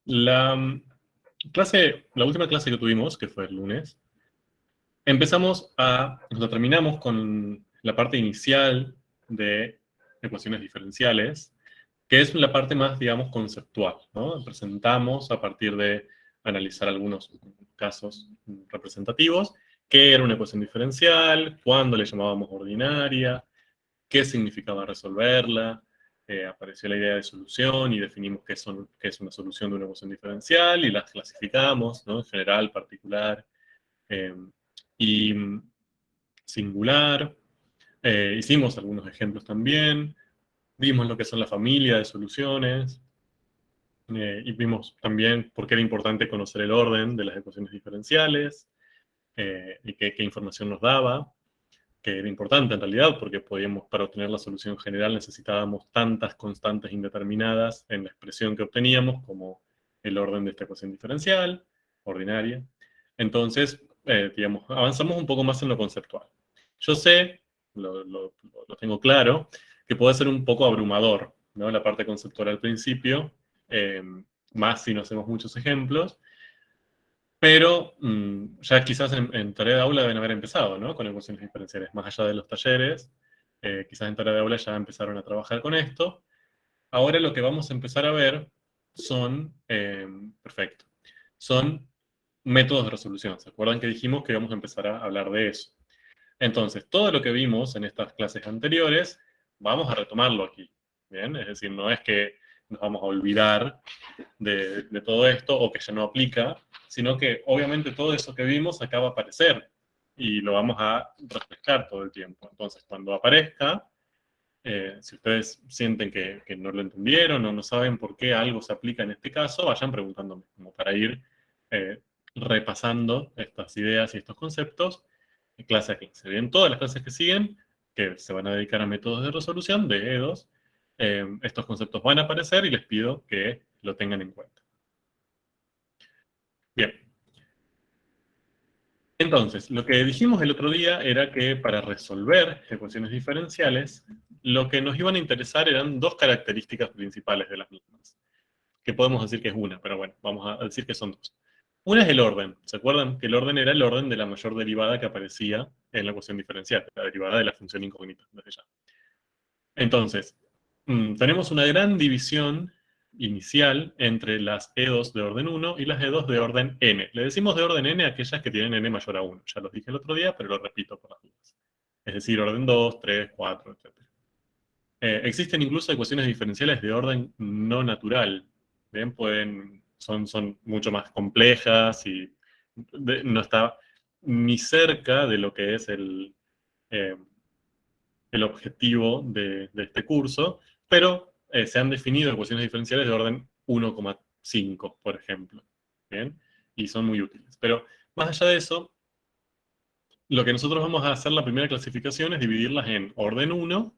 La última clase que tuvimos, que fue el lunes, terminamos con la parte inicial de ecuaciones diferenciales, que es la parte más, digamos, conceptual, ¿no? Presentamos a partir de analizar algunos casos representativos, qué era una ecuación diferencial, cuándo le llamábamos ordinaria, qué significaba resolverla, apareció la idea de solución y definimos qué es una solución de una ecuación diferencial y las clasificamos, ¿no? En general, particular eh, y singular. Hicimos algunos ejemplos también, vimos lo que son la familia de soluciones y vimos también por qué era importante conocer el orden de las ecuaciones diferenciales y qué información nos daba, que era importante en realidad, porque para obtener la solución general necesitábamos tantas constantes indeterminadas en la expresión que obteníamos como el orden de esta ecuación diferencial, ordinaria. Entonces, digamos, avanzamos un poco más en lo conceptual. Yo sé, lo tengo claro, que puede ser un poco abrumador, ¿no? La parte conceptual al principio, eh, más si no hacemos muchos ejemplos, pero ya quizás en tarea de aula deben haber empezado, ¿no? Con ecuaciones diferenciales, más allá de los talleres, quizás en tarea de aula ya empezaron a trabajar con esto. Ahora lo que vamos a empezar a ver perfecto, son métodos de resolución. ¿Se acuerdan que dijimos que íbamos a empezar a hablar de eso? Entonces, todo lo que vimos en estas clases anteriores, vamos a retomarlo aquí, ¿bien? Es decir, no es que nos vamos a olvidar de todo esto o que ya no aplica, sino que obviamente todo eso que vimos acá va a aparecer y lo vamos a refrescar todo el tiempo. Entonces, cuando aparezca, si ustedes sienten que no lo entendieron o no saben por qué algo se aplica en este caso, vayan preguntándome, como para ir eh, repasando estas ideas y estos conceptos clase a clase. Bien, todas las clases que siguen, que se van a dedicar a métodos de resolución de E2, estos conceptos van a aparecer y les pido que lo tengan en cuenta. Bien. Entonces, lo que dijimos el otro día era que para resolver ecuaciones diferenciales, lo que nos iban a interesar eran dos características principales de las mismas, que podemos decir que es una, pero bueno, vamos a decir que son dos. Una es el orden. ¿Se acuerdan? Que el orden era el orden de la mayor derivada que aparecía en la ecuación diferencial, la derivada de la función incógnita, desde ya. Entonces, tenemos una gran división inicial entre las E2 de orden 1 y las E2 de orden n. Le decimos de orden n a aquellas que tienen n mayor a 1. Ya los dije el otro día, pero lo repito por las dudas. Es decir, orden 2, 3, 4, etc. Existen incluso ecuaciones diferenciales de orden no natural. ¿Bien? Son mucho más complejas y no está ni cerca de lo que es eh, el objetivo de este curso, pero se han definido ecuaciones diferenciales de orden 1,5, por ejemplo. ¿Bien? Y son muy útiles. Pero más allá de eso, lo que nosotros vamos a hacer la primera clasificación es dividirlas en orden 1,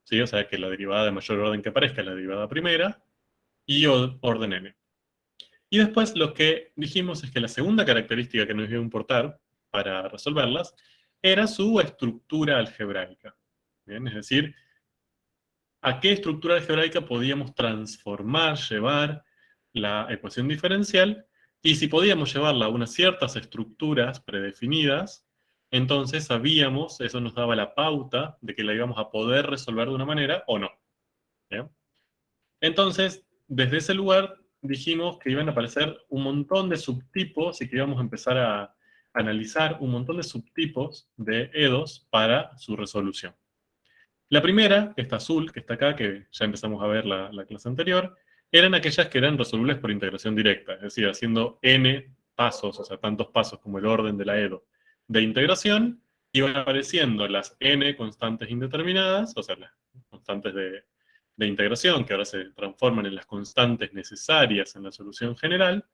¿sí? O sea, que la derivada de mayor orden que aparezca es la derivada primera, y orden n. Y después lo que dijimos es que la segunda característica que nos iba a importar para resolverlas era su estructura algebraica. ¿Bien? Es decir, a qué estructura algebraica podíamos transformar, llevar la ecuación diferencial, y si podíamos llevarla a unas ciertas estructuras predefinidas, entonces sabíamos, eso nos daba la pauta de que la íbamos a poder resolver de una manera o no. ¿Bien? Entonces, desde ese lugar dijimos que iban a aparecer un montón de subtipos y que íbamos a empezar a analizar un montón de subtipos de EDOs para su resolución. La primera, esta azul, que está acá, que ya empezamos a ver la clase anterior, eran aquellas que eran resolubles por integración directa, es decir, haciendo n pasos, o sea, tantos pasos como el orden de la EDO de integración, iban apareciendo las n constantes indeterminadas, o sea, las constantes de integración, que ahora se transforman en las constantes necesarias en la solución general,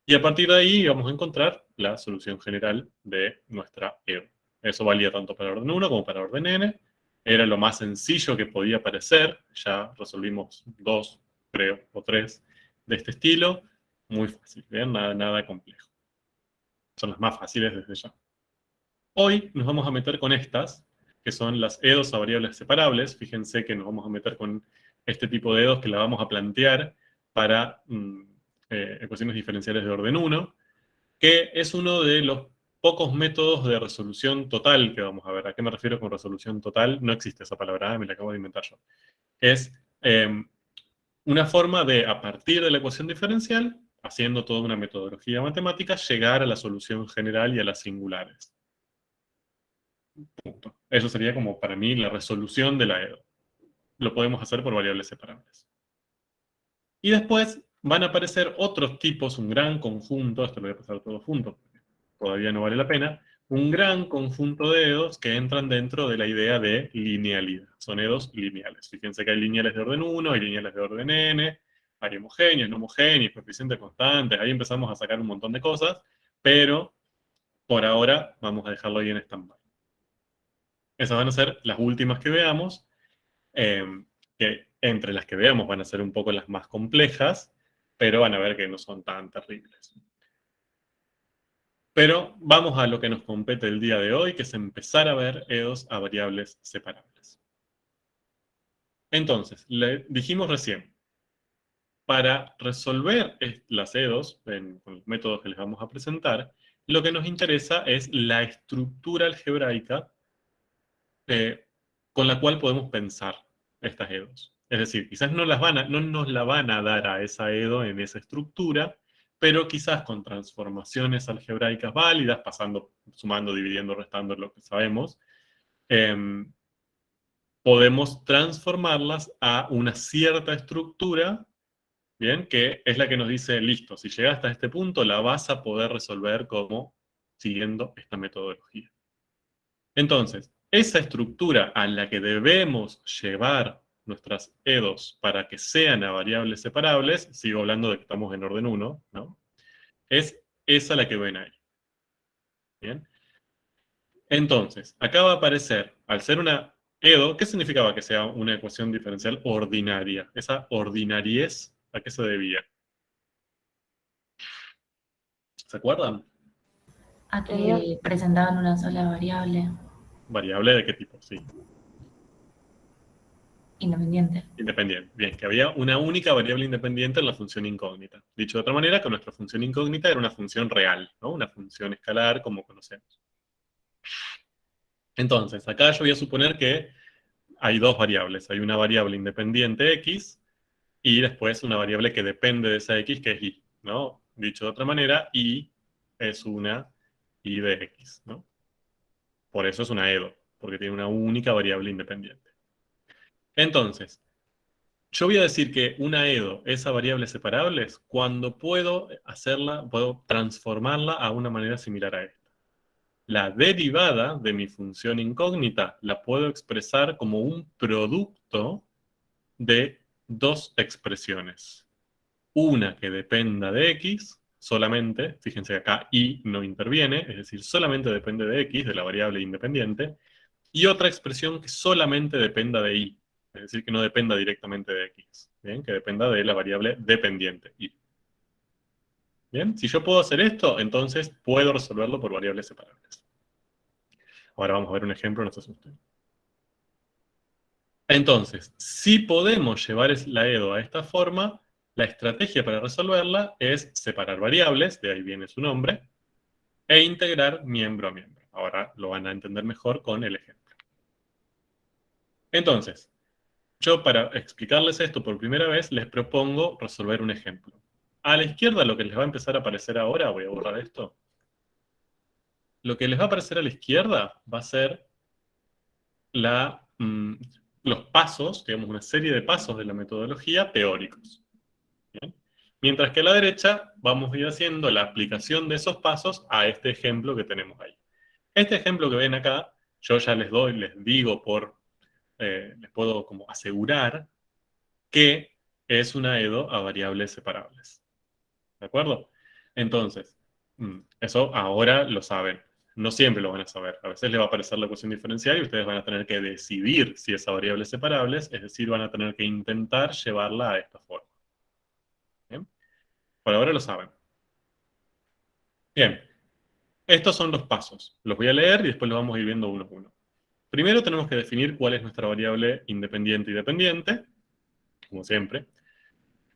y a partir de ahí vamos a encontrar la solución general de nuestra EDO. Eso valía tanto para orden 1 como para orden n. Era lo más sencillo que podía parecer. Ya resolvimos dos, creo, o tres de este estilo. Muy fácil, ¿bien? Nada complejo. Son las más fáciles desde ya. Hoy nos vamos a meter con estas, que son las EDOs a variables separables. Fíjense que nos vamos a meter con este tipo de EDOs que la vamos a plantear para ecuaciones diferenciales de orden 1, que es uno de los pocos métodos de resolución total que vamos a ver. ¿A qué me refiero con resolución total? No existe esa palabra, me la acabo de inventar yo. Es una forma de, a partir de la ecuación diferencial, haciendo toda una metodología matemática, llegar a la solución general y a las singulares. Punto. Eso sería como para mí la resolución de la EDO. Lo podemos hacer por variables separables. Y después van a aparecer otros tipos, un gran conjunto, esto lo voy a pasar todo junto, todavía no vale la pena, un gran conjunto de EDOs que entran dentro de la idea de linealidad. Son EDOs lineales. Fíjense que hay lineales de orden 1, hay lineales de orden n, hay homogéneos, no homogéneos, coeficientes constantes, ahí empezamos a sacar un montón de cosas, pero por ahora vamos a dejarlo ahí en stand-by. Esas van a ser las últimas que veamos, eh, que entre las que veamos van a ser un poco las más complejas, pero van a ver que no son tan terribles. Pero vamos a lo que nos compete el día de hoy, que es empezar a ver EDOs a variables separables. Entonces, le dijimos recién, para resolver las EDOs con los métodos que les vamos a presentar, lo que nos interesa es la estructura algebraica con la cual podemos pensar estas EDOs. Es decir, quizás no nos la van a dar a esa EDO en esa estructura, pero quizás con transformaciones algebraicas válidas, pasando, sumando, dividiendo, restando, lo que sabemos, podemos transformarlas a una cierta estructura, ¿bien? Que es la que nos dice, listo, si llegaste a este punto, la vas a poder resolver como siguiendo esta metodología. Entonces, esa estructura a la que debemos llevar nuestras EDOs para que sean a variables separables, sigo hablando de que estamos en orden 1, ¿no? Es esa la que ven ahí. ¿Bien? Entonces, acá va a aparecer, al ser una EDO, ¿qué significaba que sea una ecuación diferencial ordinaria? Esa ordinariez, ¿a qué se debía? ¿Se acuerdan? A que presentaban una sola variable ¿Variable de qué tipo? Sí. independiente. Independiente. Bien, que había una única variable independiente en la función incógnita. Dicho de otra manera, que nuestra función incógnita era una función real, ¿no? Una función escalar como conocemos. Entonces, acá yo voy a suponer que hay dos variables. Hay una variable independiente x y después una variable que depende de esa x, que es y, ¿no? Dicho de otra manera, y es una y de x, ¿no? Por eso es una EDO, porque tiene una única variable independiente. Entonces, yo voy a decir que una EDO es a variables separables cuando puedo transformarla a una manera similar a esta. La derivada de mi función incógnita la puedo expresar como un producto de dos expresiones. Una que dependa de x solamente, fíjense que acá y no interviene, es decir, solamente depende de x, de la variable independiente, y otra expresión que solamente dependa de y, es decir, que no dependa directamente de x, ¿bien? Que dependa de la variable dependiente, y. ¿Bien? Si yo puedo hacer esto, entonces puedo resolverlo por variables separables. Ahora vamos a ver un ejemplo, no se asusten. Entonces, si podemos llevar la EDO a esta forma, la estrategia para resolverla es separar variables, de ahí viene su nombre, e integrar miembro a miembro. Ahora lo van a entender mejor con el ejemplo. Entonces, yo para explicarles esto por primera vez, les propongo resolver un ejemplo. A la izquierda lo que les va a empezar a aparecer ahora, voy a borrar esto, lo que les va a aparecer a la izquierda va a ser los pasos, digamos una serie de pasos de la metodología teóricos. ¿Bien? Mientras que a la derecha vamos a ir haciendo la aplicación de esos pasos a este ejemplo que tenemos ahí. Este ejemplo que ven acá, yo ya les digo les puedo como asegurar que es una EDO a variables separables. ¿De acuerdo? Entonces, eso ahora lo saben. No siempre lo van a saber. A veces les va a aparecer la ecuación diferencial y ustedes van a tener que decidir si esa variable es separable, es decir, van a tener que intentar llevarla a esta forma. ¿Bien? Por ahora lo saben. Bien, estos son los pasos. Los voy a leer y después los vamos a ir viendo uno a uno. Primero tenemos que definir cuál es nuestra variable independiente y dependiente, como siempre.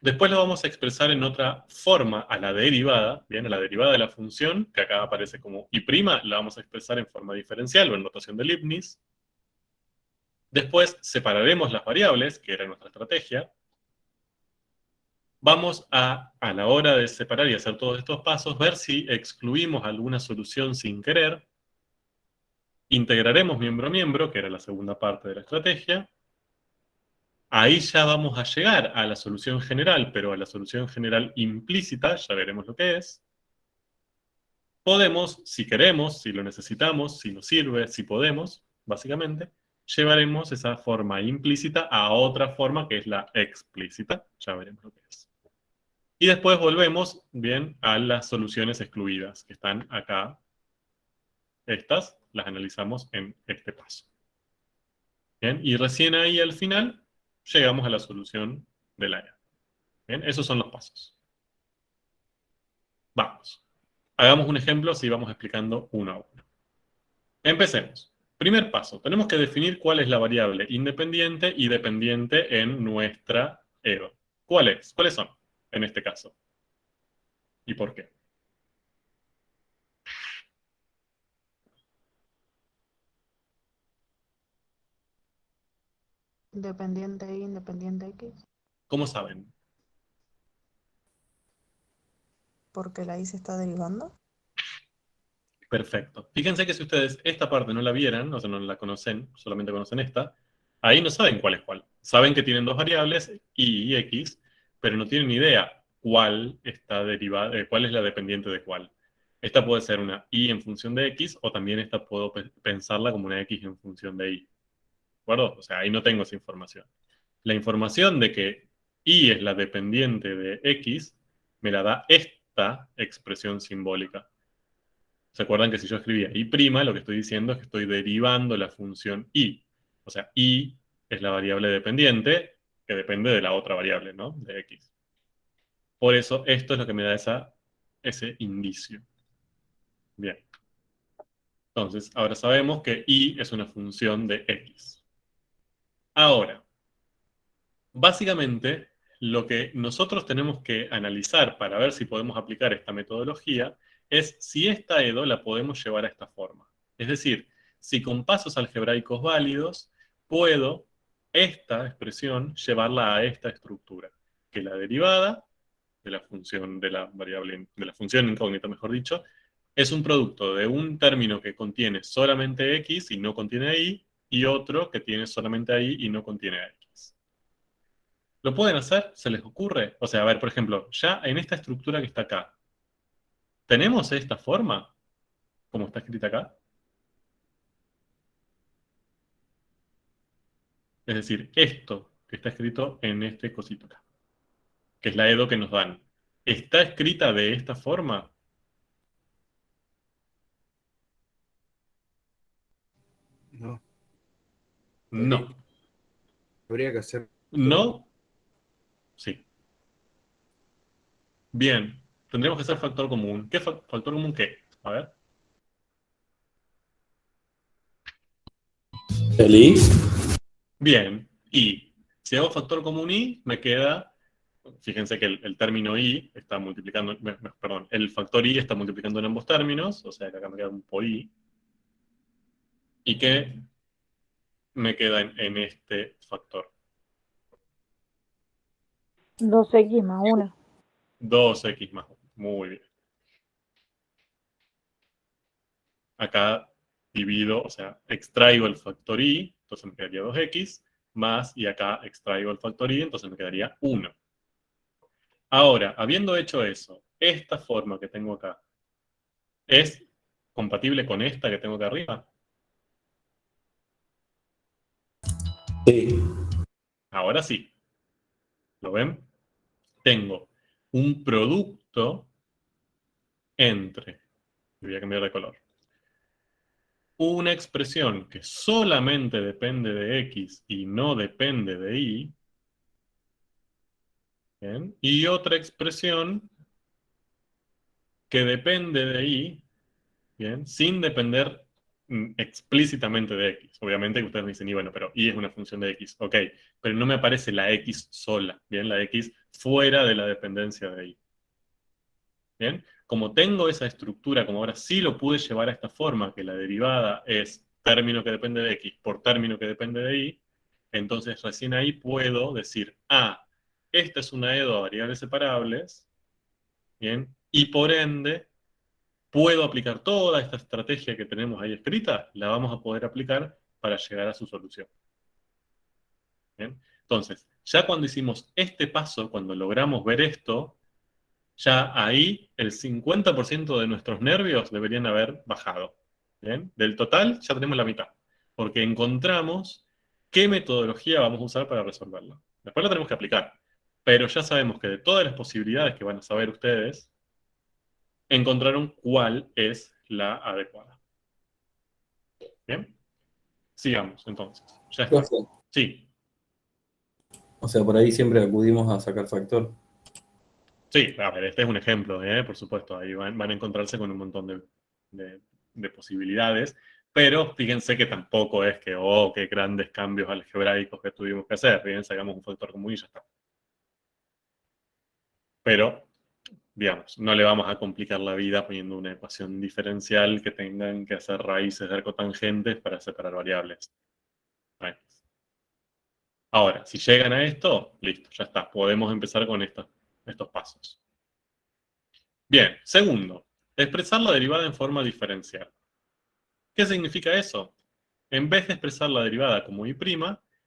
Después lo vamos a expresar en otra forma, a la derivada, bien, a la derivada de la función, que acá aparece como y', la vamos a expresar en forma diferencial o en notación de Leibniz. Después separaremos las variables, que era nuestra estrategia. Vamos a la hora de separar y hacer todos estos pasos, ver si excluimos alguna solución sin querer. Integraremos miembro a miembro, que era la segunda parte de la estrategia. Ahí ya vamos a llegar a la solución general, pero a la solución general implícita, ya veremos lo que es. Podemos, si queremos, si lo necesitamos, si nos sirve, si podemos, básicamente, llevaremos esa forma implícita a otra forma que es la explícita. Ya veremos lo que es. Y después volvemos, bien, a las soluciones excluidas, que están acá. Estas las analizamos en este paso. Bien, y recién ahí al final llegamos a la solución del área. Bien, esos son los pasos. Vamos. Hagamos un ejemplo si vamos explicando uno a uno. Empecemos. Primer paso, tenemos que definir cuál es la variable independiente y dependiente en nuestra EDO. ¿Cuáles? ¿Cuáles son en este caso? ¿Y por qué? Independiente Y, independiente X, ¿Cómo saben? porque la Y se está derivando. Perfecto. Fíjense que si ustedes esta parte no la vieran, o sea, no la conocen, solamente conocen esta, ahí no saben cuál es cuál. Saben que tienen dos variables, y x, pero no tienen idea cuál está derivada, cuál es la dependiente de cuál. Esta puede ser una y en función de x, o también esta puedo pensarla como una x en función de y. ¿De acuerdo? O sea, ahí no tengo esa información. La información de que y es la dependiente de x me la da esta expresión simbólica. ¿Se acuerdan que si yo escribía y', lo que estoy diciendo es que estoy derivando la función y? O sea, y es la variable dependiente que depende de la otra variable, ¿no? De x. Por eso, esto es lo que me da ese indicio. Bien. Entonces, ahora sabemos que y es una función de x. Ahora, básicamente, lo que nosotros tenemos que analizar para ver si podemos aplicar esta metodología es si esta EDO la podemos llevar a esta forma. Es decir, si con pasos algebraicos válidos puedo esta expresión llevarla a esta estructura, que la derivada de la función de la variable, de la función incógnita, mejor dicho, es un producto de un término que contiene solamente x y no contiene y otro que tiene solamente y no contiene x. ¿Lo pueden hacer? ¿Se les ocurre? O sea, a ver, por ejemplo, ya en esta estructura que está acá, ¿tenemos esta forma como está escrita acá? Es decir, esto que está escrito en este cosito acá, que es la EDO que nos dan. ¿Está escrita de esta forma? No, habría, No. habría que hacer ¿No? Sí. Bien. Tendríamos que hacer factor común. ¿Qué factor común qué? A ver. ¿El I? Bien. Y si hago factor común y, me queda. Fíjense que el término i está multiplicando, perdón, el factor i está multiplicando en ambos términos, o sea que acá me queda un por i. ¿Y qué me queda en este factor? 2x más 1. 2x más 1. Muy bien. Acá divido, o sea, extraigo el factor i, entonces me quedaría 2x, más, y acá extraigo el factor i, entonces me quedaría 1. Ahora, habiendo hecho eso, esta forma que tengo acá, ¿es compatible con esta que tengo acá arriba? Sí. Ahora sí. ¿Lo ven? Tengo un producto entre, voy a cambiar de color, una expresión que solamente depende de x y no depende de y, ¿bien? Y otra expresión que depende de y, ¿bien? Sin depender explícitamente de x. Obviamente que ustedes me dicen, y bueno, pero y es una función de x. Ok, pero no me aparece la x sola, ¿bien? La x fuera de la dependencia de y. ¿Bien? Como tengo esa estructura, como ahora sí lo pude llevar a esta forma, que la derivada es término que depende de x por término que depende de y, entonces recién ahí puedo decir, esta es una EDO a variables separables, ¿bien? Y por ende, puedo aplicar toda esta estrategia que tenemos ahí escrita, la vamos a poder aplicar para llegar a su solución. ¿Bien? Entonces, ya cuando hicimos este paso, cuando logramos ver esto, ya ahí el 50% de nuestros nervios deberían haber bajado. ¿Bien? Del total ya tenemos la mitad, porque encontramos qué metodología vamos a usar para resolverlo. Después lo tenemos que aplicar, pero ya sabemos que de todas las posibilidades que van a saber ustedes, encontraron cuál es la adecuada. ¿Bien? Sigamos, entonces. Ya está. Profe, Sí, o sea, por ahí siempre acudimos a sacar factor. sí, a ver, este es un ejemplo, por supuesto. Ahí van a encontrarse con un montón de posibilidades, pero fíjense que tampoco es que, qué grandes cambios algebraicos que tuvimos que hacer. Fíjense, hagamos un factor común y ya está. Pero, digamos, no le vamos a complicar la vida poniendo una ecuación diferencial que tengan que hacer raíces de arcotangentes para separar variables. Bueno. Ahora, si llegan a esto, listo, ya está. Podemos empezar con estos pasos. Bien, segundo, expresar la derivada en forma diferencial. ¿Qué significa eso? En vez de expresar la derivada como y',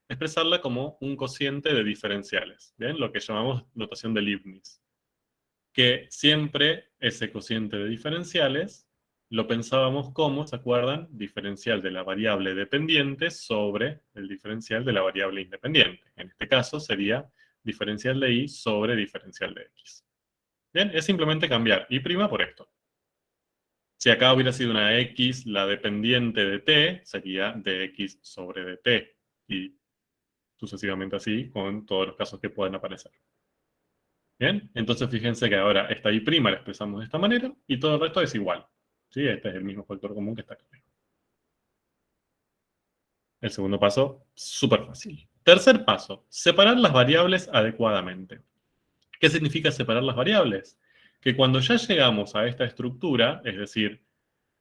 expresarla como un cociente de diferenciales. ¿Bien? Lo que llamamos notación de Leibniz. Que siempre ese cociente de diferenciales lo pensábamos como, ¿se acuerdan? Diferencial de la variable dependiente sobre el diferencial de la variable independiente. En este caso sería diferencial de y sobre diferencial de x. Bien, es simplemente cambiar y' por esto. Si acá hubiera sido una x, la dependiente de t, sería dx sobre dt. Y sucesivamente así con todos los casos que puedan aparecer. Bien, entonces fíjense que ahora esta y' la expresamos de esta manera y todo el resto es igual. ¿Sí? Este es el mismo factor común que está acá. El segundo paso, súper fácil. Tercer paso, separar las variables adecuadamente. ¿Qué significa separar las variables? Que cuando ya llegamos a esta estructura, es decir,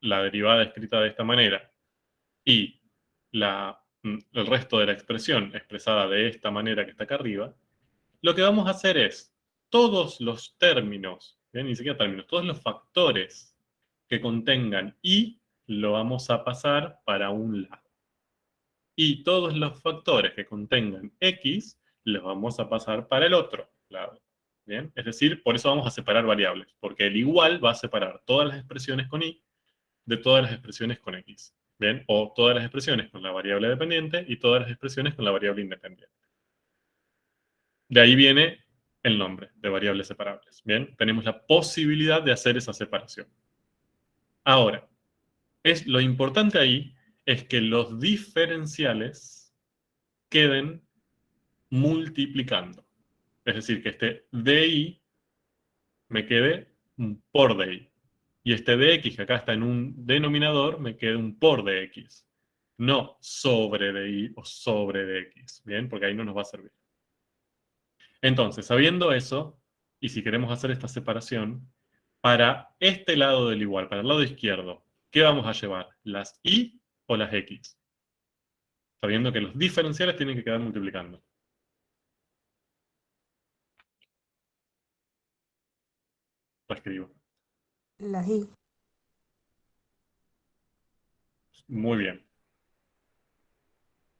la derivada escrita de esta manera y el resto de la expresión expresada de esta manera que está acá arriba, lo que vamos a hacer es todos los términos, ni siquiera términos, todos los factores que contengan y lo vamos a pasar para un lado. Y todos los factores que contengan x los vamos a pasar para el otro lado. ¿Bien? Es decir, por eso vamos a separar variables, porque el igual va a separar todas las expresiones con y de todas las expresiones con x. ¿Bien? O todas las expresiones con la variable dependiente y todas las expresiones con la variable independiente. De ahí viene el nombre de variables separables. Bien, tenemos la posibilidad de hacer esa separación. Ahora, lo importante ahí es que los diferenciales queden multiplicando. Es decir, que este di me quede un por di. Y este dx, que acá está en un denominador, me quede un por dx. No sobre di o sobre dx. Bien, porque ahí no nos va a servir. Entonces, sabiendo eso, y si queremos hacer esta separación, para este lado del igual, para el lado izquierdo, ¿qué vamos a llevar? ¿Las y o las x? Sabiendo que los diferenciales tienen que quedar multiplicando. Lo escribo. Las i. Muy bien.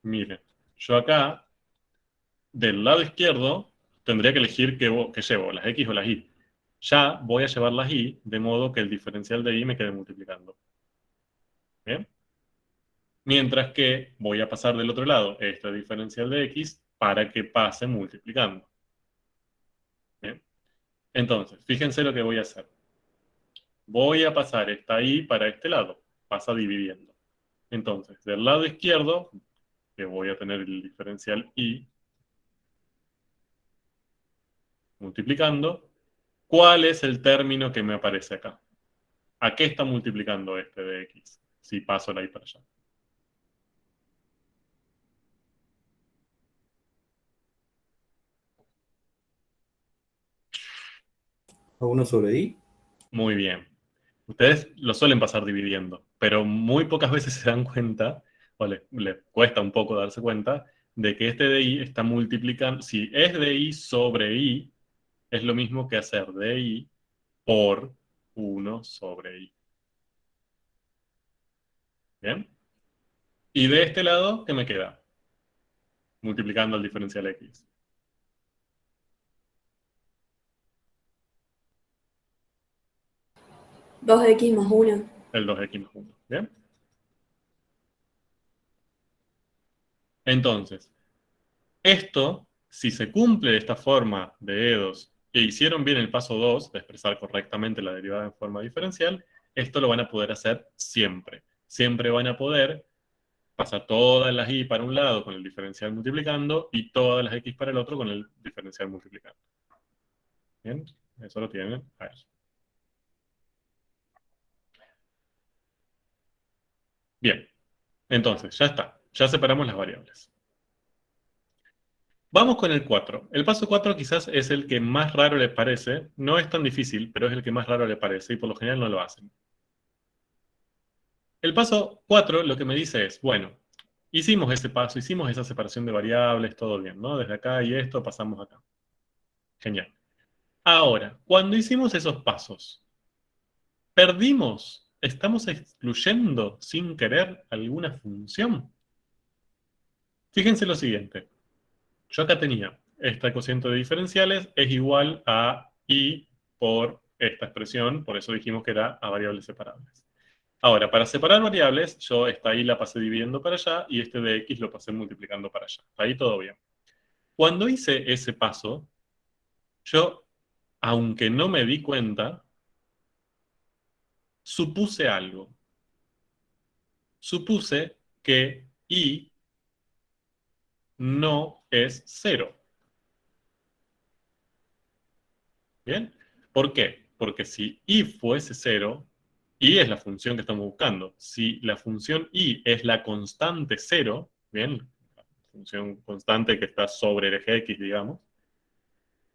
Miren, yo acá, del lado izquierdo, tendría que elegir qué llevo, las x o las y. Ya voy a llevar las y, de modo que el diferencial de y me quede multiplicando. ¿Bien? Mientras que voy a pasar del otro lado este diferencial de x para que pase multiplicando. ¿Bien? Entonces, fíjense lo que voy a hacer. Voy a pasar esta y para este lado. Pasa dividiendo. Entonces, del lado izquierdo, que voy a tener el diferencial y multiplicando, ¿cuál es el término que me aparece acá? ¿A qué está multiplicando este de x? si paso la y para allá. A 1 sobre i. Muy bien. Ustedes lo suelen pasar dividiendo, pero muy pocas veces se dan cuenta, o les cuesta un poco darse cuenta, de que este de i está multiplicando. Si es de i sobre i, es lo mismo que hacer de i por 1 sobre i. ¿Bien? Y de este lado, ¿qué me queda? Multiplicando el diferencial x. 2x más 1. El 2x más 1. ¿Bien? Entonces, esto, si se cumple de esta forma de E2 e hicieron bien el paso 2, de expresar correctamente la derivada en forma diferencial, esto lo van a poder hacer siempre. Siempre van a poder pasar todas las y para un lado con el diferencial multiplicando y todas las x para el otro con el diferencial multiplicando. ¿Bien? Eso lo tienen. A ver. Bien. Entonces, ya está. Ya separamos las variables. Vamos con el 4. El paso 4 quizás es el que más raro les parece. No es tan difícil, pero es el que más raro le parece y por lo general no lo hacen. El paso 4 lo que me dice es, bueno, hicimos ese paso, hicimos esa separación de variables, todo bien, ¿no? Desde acá y esto pasamos acá. Genial. Ahora, cuando hicimos esos pasos, ¿perdimos? ¿Estamos excluyendo sin querer alguna función? Fíjense lo siguiente. Yo acá tenía esta cociente de diferenciales es igual a i por esta expresión, por eso dijimos que era a variables separables. Ahora, para separar variables, yo esta i la pasé dividiendo para allá y este de x lo pasé multiplicando para allá. Ahí todo bien. Cuando hice ese paso, yo, aunque no me di cuenta, supuse algo. Supuse que i no es 0. ¿Bien? ¿Por qué? Porque si i fuese 0, i es la función que estamos buscando. Si la función i es la constante 0, ¿bien? La función constante que está sobre el eje x, digamos,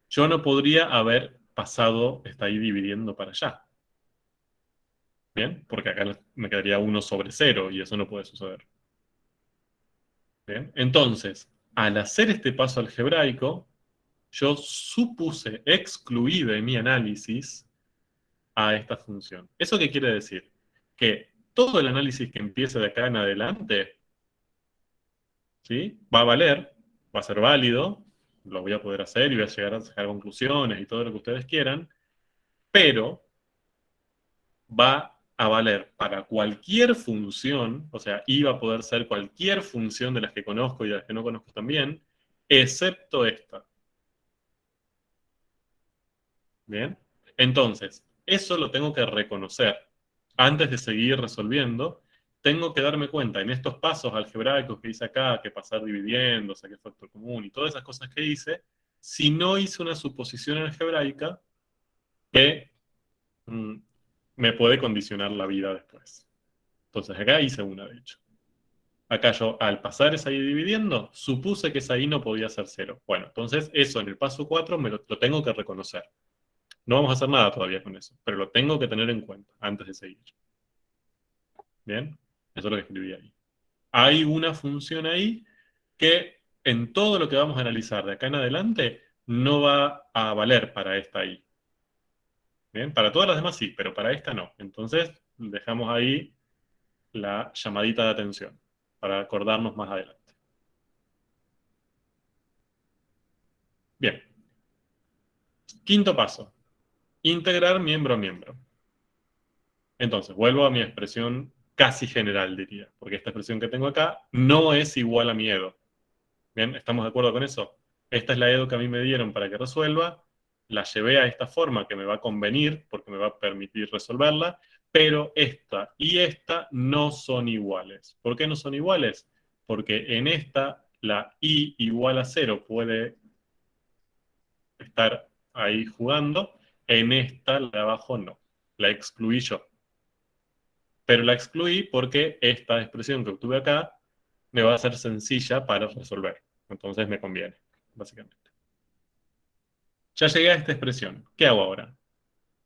yo no podría haber pasado esta i dividiendo para allá. ¿Bien? Porque acá me quedaría 1 sobre 0 y eso no puede suceder. ¿Bien? Entonces, al hacer este paso algebraico, yo supuse, excluí de mi análisis a esta función. ¿Eso qué quiere decir? Que todo el análisis que empiece de acá en adelante, ¿sí? Va a valer, va a ser válido, lo voy a poder hacer y voy a llegar a sacar conclusiones y todo lo que ustedes quieran, pero va a valer para cualquier función, o sea, y va a poder ser cualquier función de las que conozco y de las que no conozco también, excepto esta. ¿Bien? Entonces, eso lo tengo que reconocer. Antes de seguir resolviendo, tengo que darme cuenta en estos pasos algebraicos que hice acá, que pasar dividiendo, saqué factor común y todas esas cosas que hice, si no hice una suposición algebraica que me puede condicionar la vida después. Entonces acá hice una, de hecho. Acá yo, al pasar esa y dividiendo, supuse que esa y no podía ser 0. Bueno, entonces eso en el paso 4 lo tengo que reconocer. No vamos a hacer nada todavía con eso, pero lo tengo que tener en cuenta antes de seguir. ¿Bien? Eso es lo que escribí ahí. Hay una función ahí que en todo lo que vamos a analizar de acá en adelante no va a valer para esta i. ¿Bien? Para todas las demás sí, pero para esta no. Entonces dejamos ahí la llamadita de atención para acordarnos más adelante. Bien. Quinto paso. Integrar miembro a miembro. Entonces, vuelvo a mi expresión casi general, diría, porque esta expresión que tengo acá no es igual a mi EDO. ¿Bien? ¿Estamos de acuerdo con eso? Esta es la EDO que a mí me dieron para que resuelva, la llevé a esta forma que me va a convenir, porque me va a permitir resolverla, pero esta y esta no son iguales. ¿Por qué no son iguales? Porque en esta la i igual a 0 puede estar ahí jugando, en esta la de abajo no, la excluí yo. pero la excluí porque esta expresión que obtuve acá me va a ser sencilla para resolver. Entonces me conviene, básicamente. Ya llegué a esta expresión. ¿Qué hago ahora?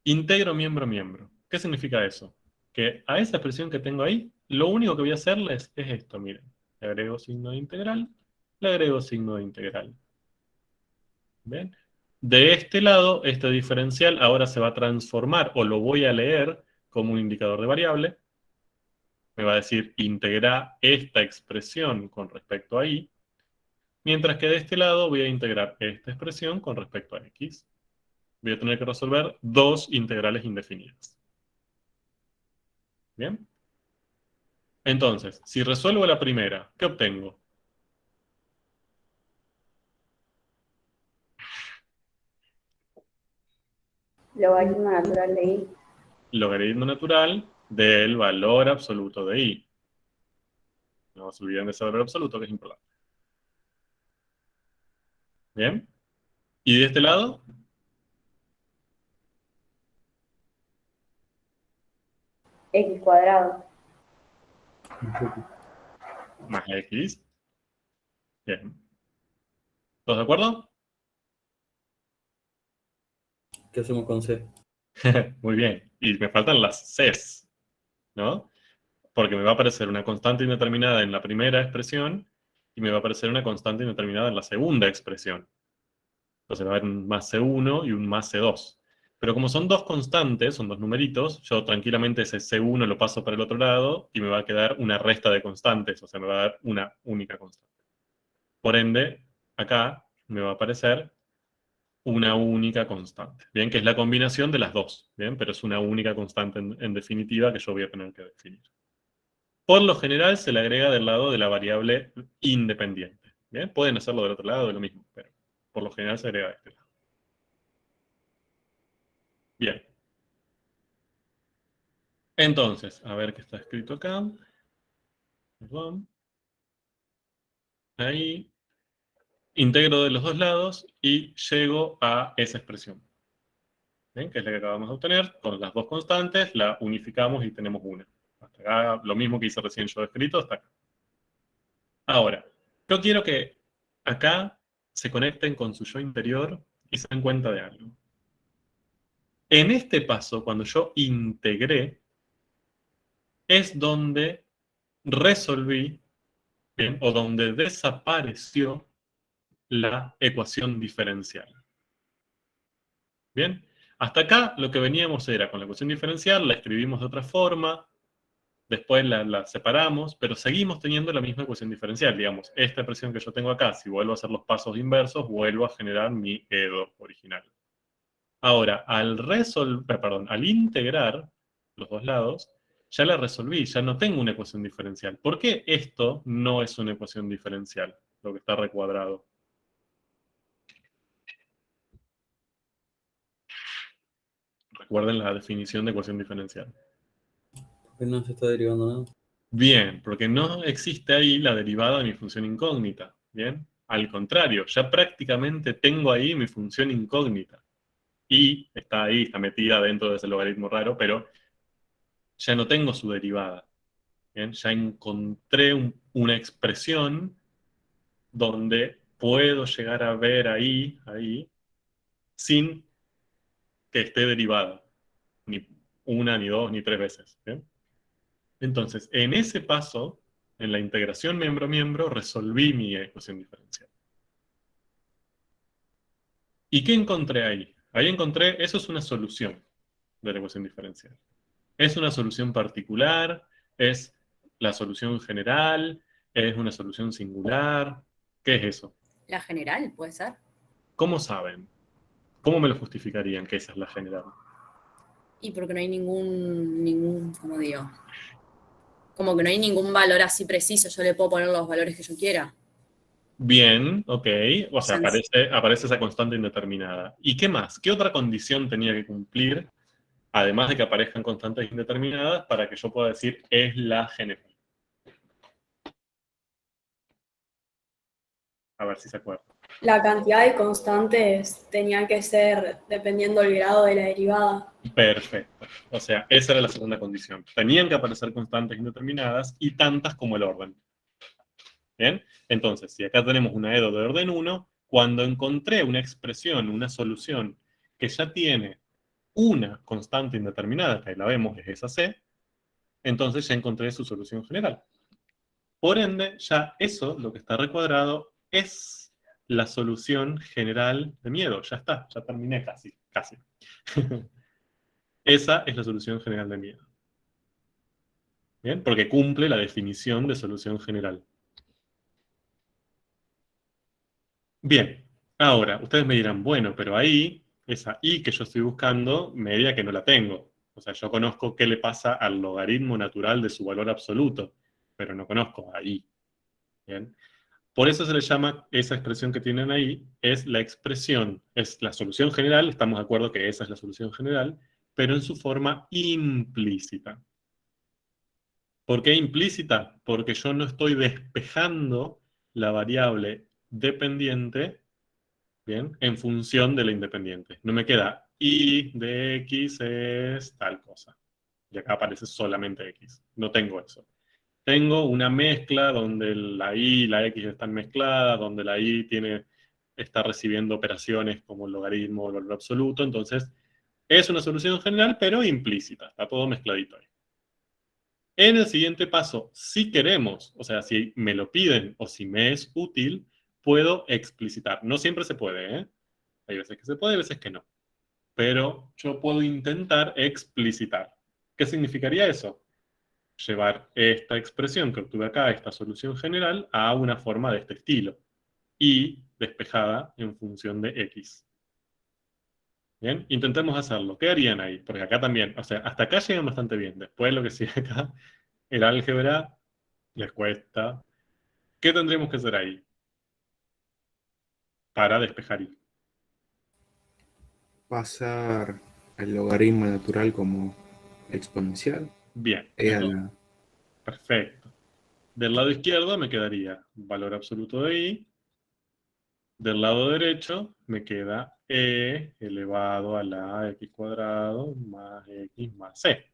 Integro miembro-miembro. ¿Qué significa eso? Que a esa expresión que tengo ahí, lo único que voy a hacerles es esto, miren. Le agrego signo de integral, le agrego signo de integral. ¿Ven? De este lado, este diferencial ahora se va a transformar, o lo voy a leer como un indicador de variable. Me va a decir, integra esta expresión con respecto a y, mientras que de este lado voy a integrar esta expresión con respecto a x. Voy a tener que resolver dos integrales indefinidas. ¿Bien? Entonces, si resuelvo la primera, ¿qué obtengo? Logaritmo natural de y. Logaritmo natural del valor absoluto de y. No se olviden de ese valor absoluto, que es importante. ¿Bien? ¿Y de este lado? X cuadrado. Más x. Bien. ¿Todos de acuerdo? ¿Qué hacemos con C? Muy bien. Y me faltan las Cs, ¿no? Porque me va a aparecer una constante indeterminada en la primera expresión y me va a aparecer una constante indeterminada en la segunda expresión. Entonces va a haber un más C1 y un más C2. Pero como son dos constantes, son dos numeritos, yo tranquilamente ese C1 lo paso para el otro lado y me va a quedar una resta de constantes, o sea, me va a dar una única constante. Por ende, acá me va a aparecer una única constante, ¿bien? Que es la combinación de las dos, ¿bien? Pero es una única constante en definitiva que yo voy a tener que definir. Por lo general se le agrega del lado de la variable independiente, ¿bien? Pueden hacerlo del otro lado, de lo mismo, pero por lo general se agrega de este lado. Bien. Entonces, a ver qué está escrito acá. Perdón. Ahí. Integro de los dos lados y llego a esa expresión. ¿Ven? Que es la que acabamos de obtener. Con las dos constantes la unificamos y tenemos una. Hasta acá, lo mismo que hice recién yo escrito, hasta acá. Ahora, yo quiero que acá se conecten con su yo interior y se den cuenta de algo. En este paso, cuando yo integré, es donde resolví, ¿bien? O donde desapareció la ecuación diferencial. ¿Bien? Hasta acá lo que veníamos era con la ecuación diferencial, la escribimos de otra forma, después la separamos, pero seguimos teniendo la misma ecuación diferencial. Digamos, esta expresión que yo tengo acá, si vuelvo a hacer los pasos inversos, vuelvo a generar mi EDO original. Ahora, al integrar los dos lados, ya la resolví, ya no tengo una ecuación diferencial. ¿Por qué esto no es una ecuación diferencial? Lo que está recuadrado. Recuerden la definición de ecuación diferencial. ¿Por qué no se está derivando nada? Bien, porque no existe ahí la derivada de mi función incógnita. Bien, al contrario, ya prácticamente tengo ahí mi función incógnita. Y está ahí, está metida dentro de ese logaritmo raro, pero ya no tengo su derivada. Bien, ya encontré una expresión donde puedo llegar a ver ahí, sin que esté derivada. Ni una, ni dos, ni tres veces. ¿Bien? Entonces, en ese paso, en la integración miembro-miembro, resolví mi ecuación diferencial. ¿Y qué encontré ahí? Ahí encontré, eso es una solución de la ecuación diferencial. ¿Es una solución particular? ¿Es la solución general? ¿Es una solución singular? ¿Qué es eso? La general, puede ser. ¿Cómo saben? ¿Cómo me lo justificarían que esa es la general? Y porque no hay ¿cómo digo? Como que no hay ningún valor así preciso, yo le puedo poner los valores que yo quiera. Bien, ok. O sea, aparece esa constante indeterminada. ¿Y qué más? ¿Qué otra condición tenía que cumplir, además de que aparezcan constantes indeterminadas, para que yo pueda decir es la general? A ver si se acuerdan. La cantidad de constantes tenía que ser dependiendo del grado de la derivada. Perfecto. O sea, esa era la segunda condición. Tenían que aparecer constantes indeterminadas y tantas como el orden. ¿Bien? Entonces, si acá tenemos una EDO de orden 1, cuando encontré una expresión, una solución que ya tiene una constante indeterminada, que ahí la vemos, es esa C, entonces ya encontré su solución general. Por ende, ya eso, lo que está recuadrado, es la solución general de miedo. Ya está, ya terminé casi. Esa es la solución general de miedo. ¿Bien? Porque cumple la definición de solución general. Bien, ahora, ustedes me dirán, bueno, pero ahí, esa I que yo estoy buscando, me diría que no la tengo. O sea, yo conozco qué le pasa al logaritmo natural de su valor absoluto, pero no conozco a I. ¿Bien? Por eso se le llama, esa expresión que tienen ahí, es la expresión, es la solución general, estamos de acuerdo que esa es la solución general, pero en su forma implícita. ¿Por qué implícita? Porque yo no estoy despejando la variable dependiente, ¿bien? En función de la independiente. No me queda y de x es tal cosa. Y acá aparece solamente x. No tengo eso. Tengo una mezcla donde la y y la x están mezcladas, donde la y está recibiendo operaciones como el logaritmo o el valor absoluto. Entonces, es una solución general, pero implícita. Está todo mezcladito ahí. En el siguiente paso, si queremos, o sea, si me lo piden o si me es útil, puedo explicitar. No siempre se puede, ¿eh? Hay veces que se puede, hay veces que no. Pero yo puedo intentar explicitar. ¿Qué significaría eso? Llevar esta expresión que obtuve acá, esta solución general, a una forma de este estilo. Y despejada en función de x. Bien, intentemos hacerlo. ¿Qué harían ahí? Porque acá también, o sea, hasta acá llegan bastante bien. Después lo que sigue acá, el álgebra les cuesta. ¿Qué tendremos que hacer ahí? Para despejar y. Pasar el logaritmo natural como exponencial. Bien, Entonces, perfecto. Del lado izquierdo me quedaría valor absoluto de i. Del lado derecho me queda e elevado a la x cuadrado más x más c.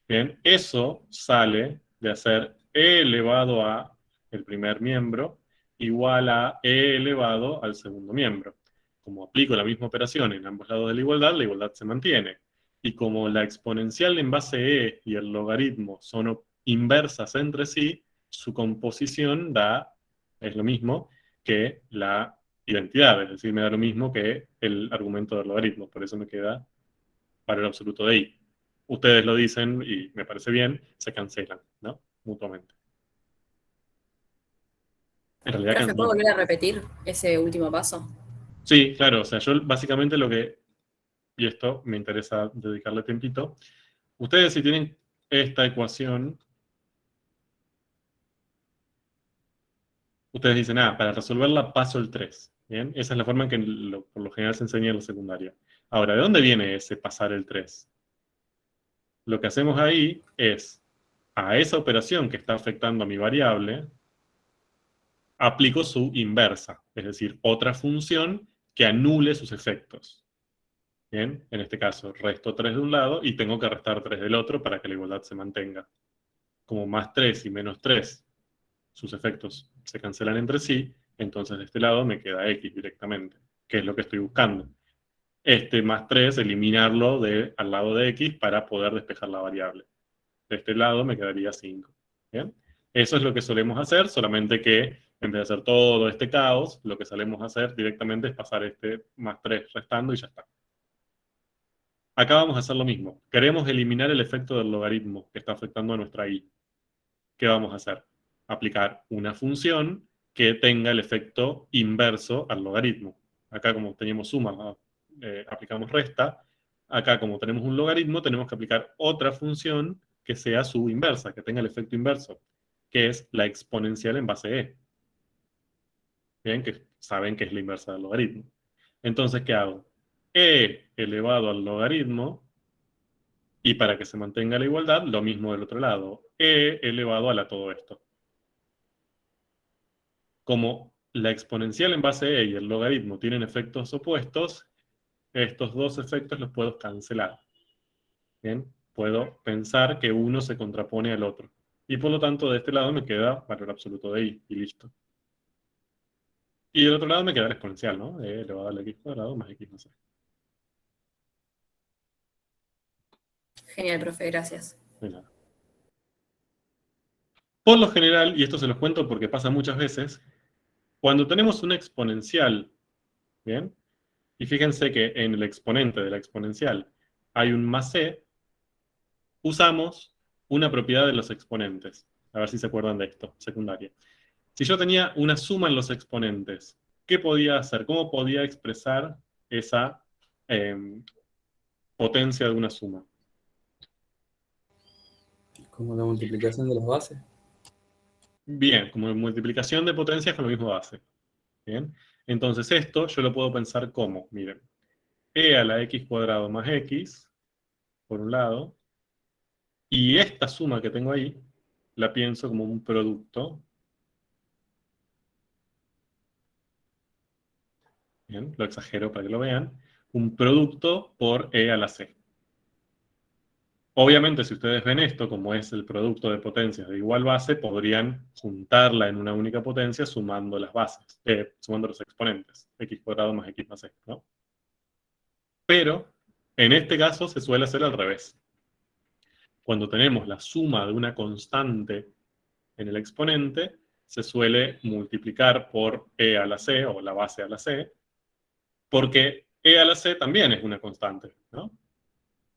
Bien, eso sale de hacer e elevado a el primer miembro igual a e elevado al segundo miembro. Como aplico la misma operación en ambos lados de la igualdad se mantiene. Y como la exponencial en base e y el logaritmo son inversas entre sí, su composición es lo mismo que la identidad, es decir, me da lo mismo que el argumento del logaritmo. Por eso me queda valor absoluto de i. Ustedes lo dicen y me parece bien, se cancelan, ¿no? Mutuamente. En realidad, Profe, ¿puedo volver a repetir ese último paso? sí, claro, o sea, yo básicamente lo que, y esto me interesa dedicarle tiempito, ustedes si tienen esta ecuación, ustedes dicen, para resolverla paso el 3, ¿bien? Esa es la forma en que por lo general se enseña en la secundaria. Ahora, ¿de dónde viene ese pasar el 3? Lo que hacemos ahí es, a esa operación que está afectando a mi variable, aplico su inversa, es decir, otra función que anule sus efectos. Bien, en este caso, resto 3 de un lado y tengo que restar 3 del otro para que la igualdad se mantenga. Como más 3 y menos 3, sus efectos se cancelan entre sí, entonces de este lado me queda x directamente, que es lo que estoy buscando. Este más 3, eliminarlo al lado de x para poder despejar la variable. De este lado me quedaría 5. ¿Bien? Eso es lo que solemos hacer, solamente que en vez de hacer todo este caos, lo que solemos hacer directamente es pasar este más 3 restando y ya está. Acá vamos a hacer lo mismo. Queremos eliminar el efecto del logaritmo que está afectando a nuestra i. ¿Qué vamos a hacer? Aplicar una función que tenga el efecto inverso al logaritmo. Acá como teníamos suma, aplicamos resta. Acá como tenemos un logaritmo, tenemos que aplicar otra función que sea su inversa, que tenga el efecto inverso, que es la exponencial en base e. Bien, que saben que es la inversa del logaritmo. Entonces, ¿qué hago? E elevado al logaritmo, y para que se mantenga la igualdad, lo mismo del otro lado. E elevado a todo esto. Como la exponencial en base E y el logaritmo tienen efectos opuestos, estos dos efectos los puedo cancelar. ¿Bien? Puedo pensar que uno se contrapone al otro. Y por lo tanto, de este lado me queda valor absoluto de I, y listo. Y del otro lado me queda la exponencial, ¿no? E elevado al x cuadrado más x más e. Genial, profe, gracias. De nada. Por lo general, y esto se los cuento porque pasa muchas veces, cuando tenemos una exponencial, ¿bien? Y fíjense que en el exponente de la exponencial hay un más e, usamos una propiedad de los exponentes. A ver si se acuerdan de esto, secundaria. Si yo tenía una suma en los exponentes, ¿qué podía hacer? ¿Cómo podía expresar esa potencia de una suma? Como la multiplicación de las bases. Bien, como multiplicación de potencias con la misma base. Bien. Entonces esto yo lo puedo pensar como, miren, e a la x cuadrado más x, por un lado, y esta suma que tengo ahí, la pienso como un producto. Bien, lo exagero para que lo vean. Un producto por e a la c. Obviamente, si ustedes ven esto, como es el producto de potencias de igual base, podrían juntarla en una única potencia sumando las bases, sumando los exponentes, x cuadrado más x más e, ¿no? Pero, en este caso, se suele hacer al revés. Cuando tenemos la suma de una constante en el exponente, se suele multiplicar por e a la c, o la base a la c, porque e a la c también es una constante, ¿no?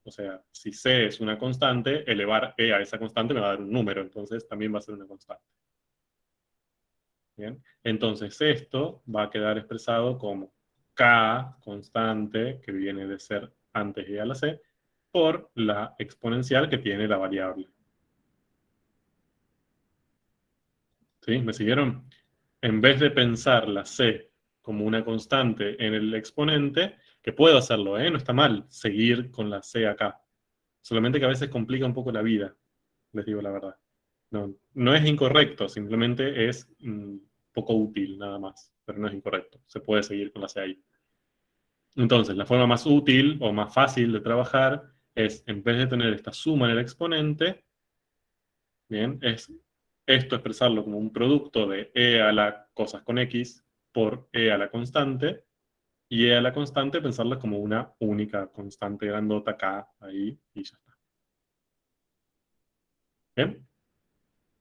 O sea, si c es una constante, elevar e a esa constante me va a dar un número, entonces también va a ser una constante. ¿Bien? Entonces esto va a quedar expresado como k constante, que viene de ser antes e a la c, por la exponencial que tiene la variable. ¿Sí? ¿Me siguieron? En vez de pensar la c como una constante en el exponente, que puedo hacerlo, no está mal seguir con la c acá. Solamente que a veces complica un poco la vida, les digo la verdad. No, no es incorrecto, simplemente es poco útil nada más, pero no es incorrecto. Se puede seguir con la C ahí. Entonces, la forma más útil o más fácil de trabajar es, en vez de tener esta suma en el exponente, bien, es esto expresarlo como un producto de e a la cosas con x por e a la constante, y e a la constante pensarla como una única constante grandota k ahí, y ya está. ¿Bien?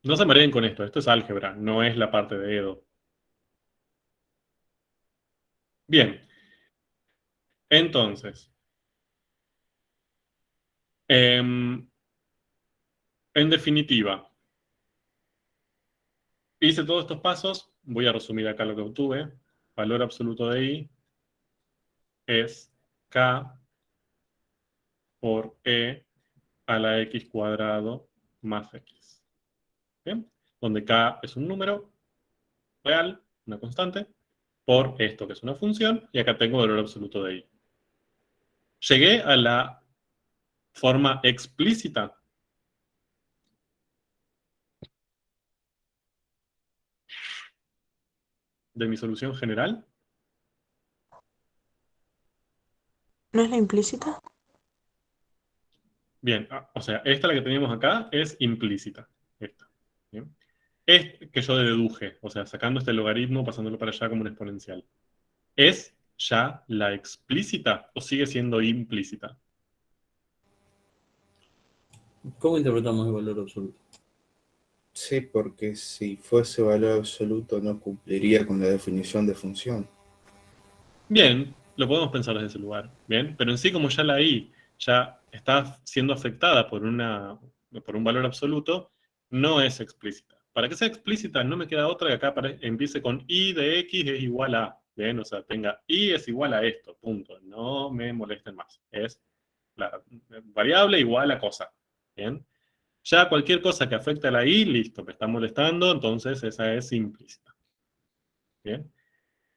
No se mareen con esto es álgebra, no es la parte de Edo. Bien, entonces, en definitiva, hice todos estos pasos, voy a resumir acá lo que obtuve. Valor absoluto de I es K por E a la X cuadrado más X. ¿Bien? Donde K es un número real, una constante, por esto que es una función, y acá tengo valor absoluto de I. Llegué a la forma explícita de mi solución general. ¿No es la implícita? Bien, o sea, esta la que teníamos acá es implícita. Esta. ¿Bien? Es que yo deduje, o sea, sacando este logaritmo, pasándolo para allá como una exponencial. ¿Es ya la explícita o sigue siendo implícita? ¿Cómo interpretamos el valor absoluto? Sí, porque si fuese valor absoluto no cumpliría con la definición de función. Bien, lo podemos pensar desde ese lugar. Bien, pero en sí, como ya la I ya está siendo afectada por un valor absoluto, no es explícita. Para que sea explícita, no me queda otra que acá empiece con I de X es igual a. Bien, o sea, tenga I es igual a esto, punto. No me molesten más. Es la variable igual a cosa. Bien. Ya cualquier cosa que afecte a la I, listo, me está molestando, entonces esa es implícita. Bien.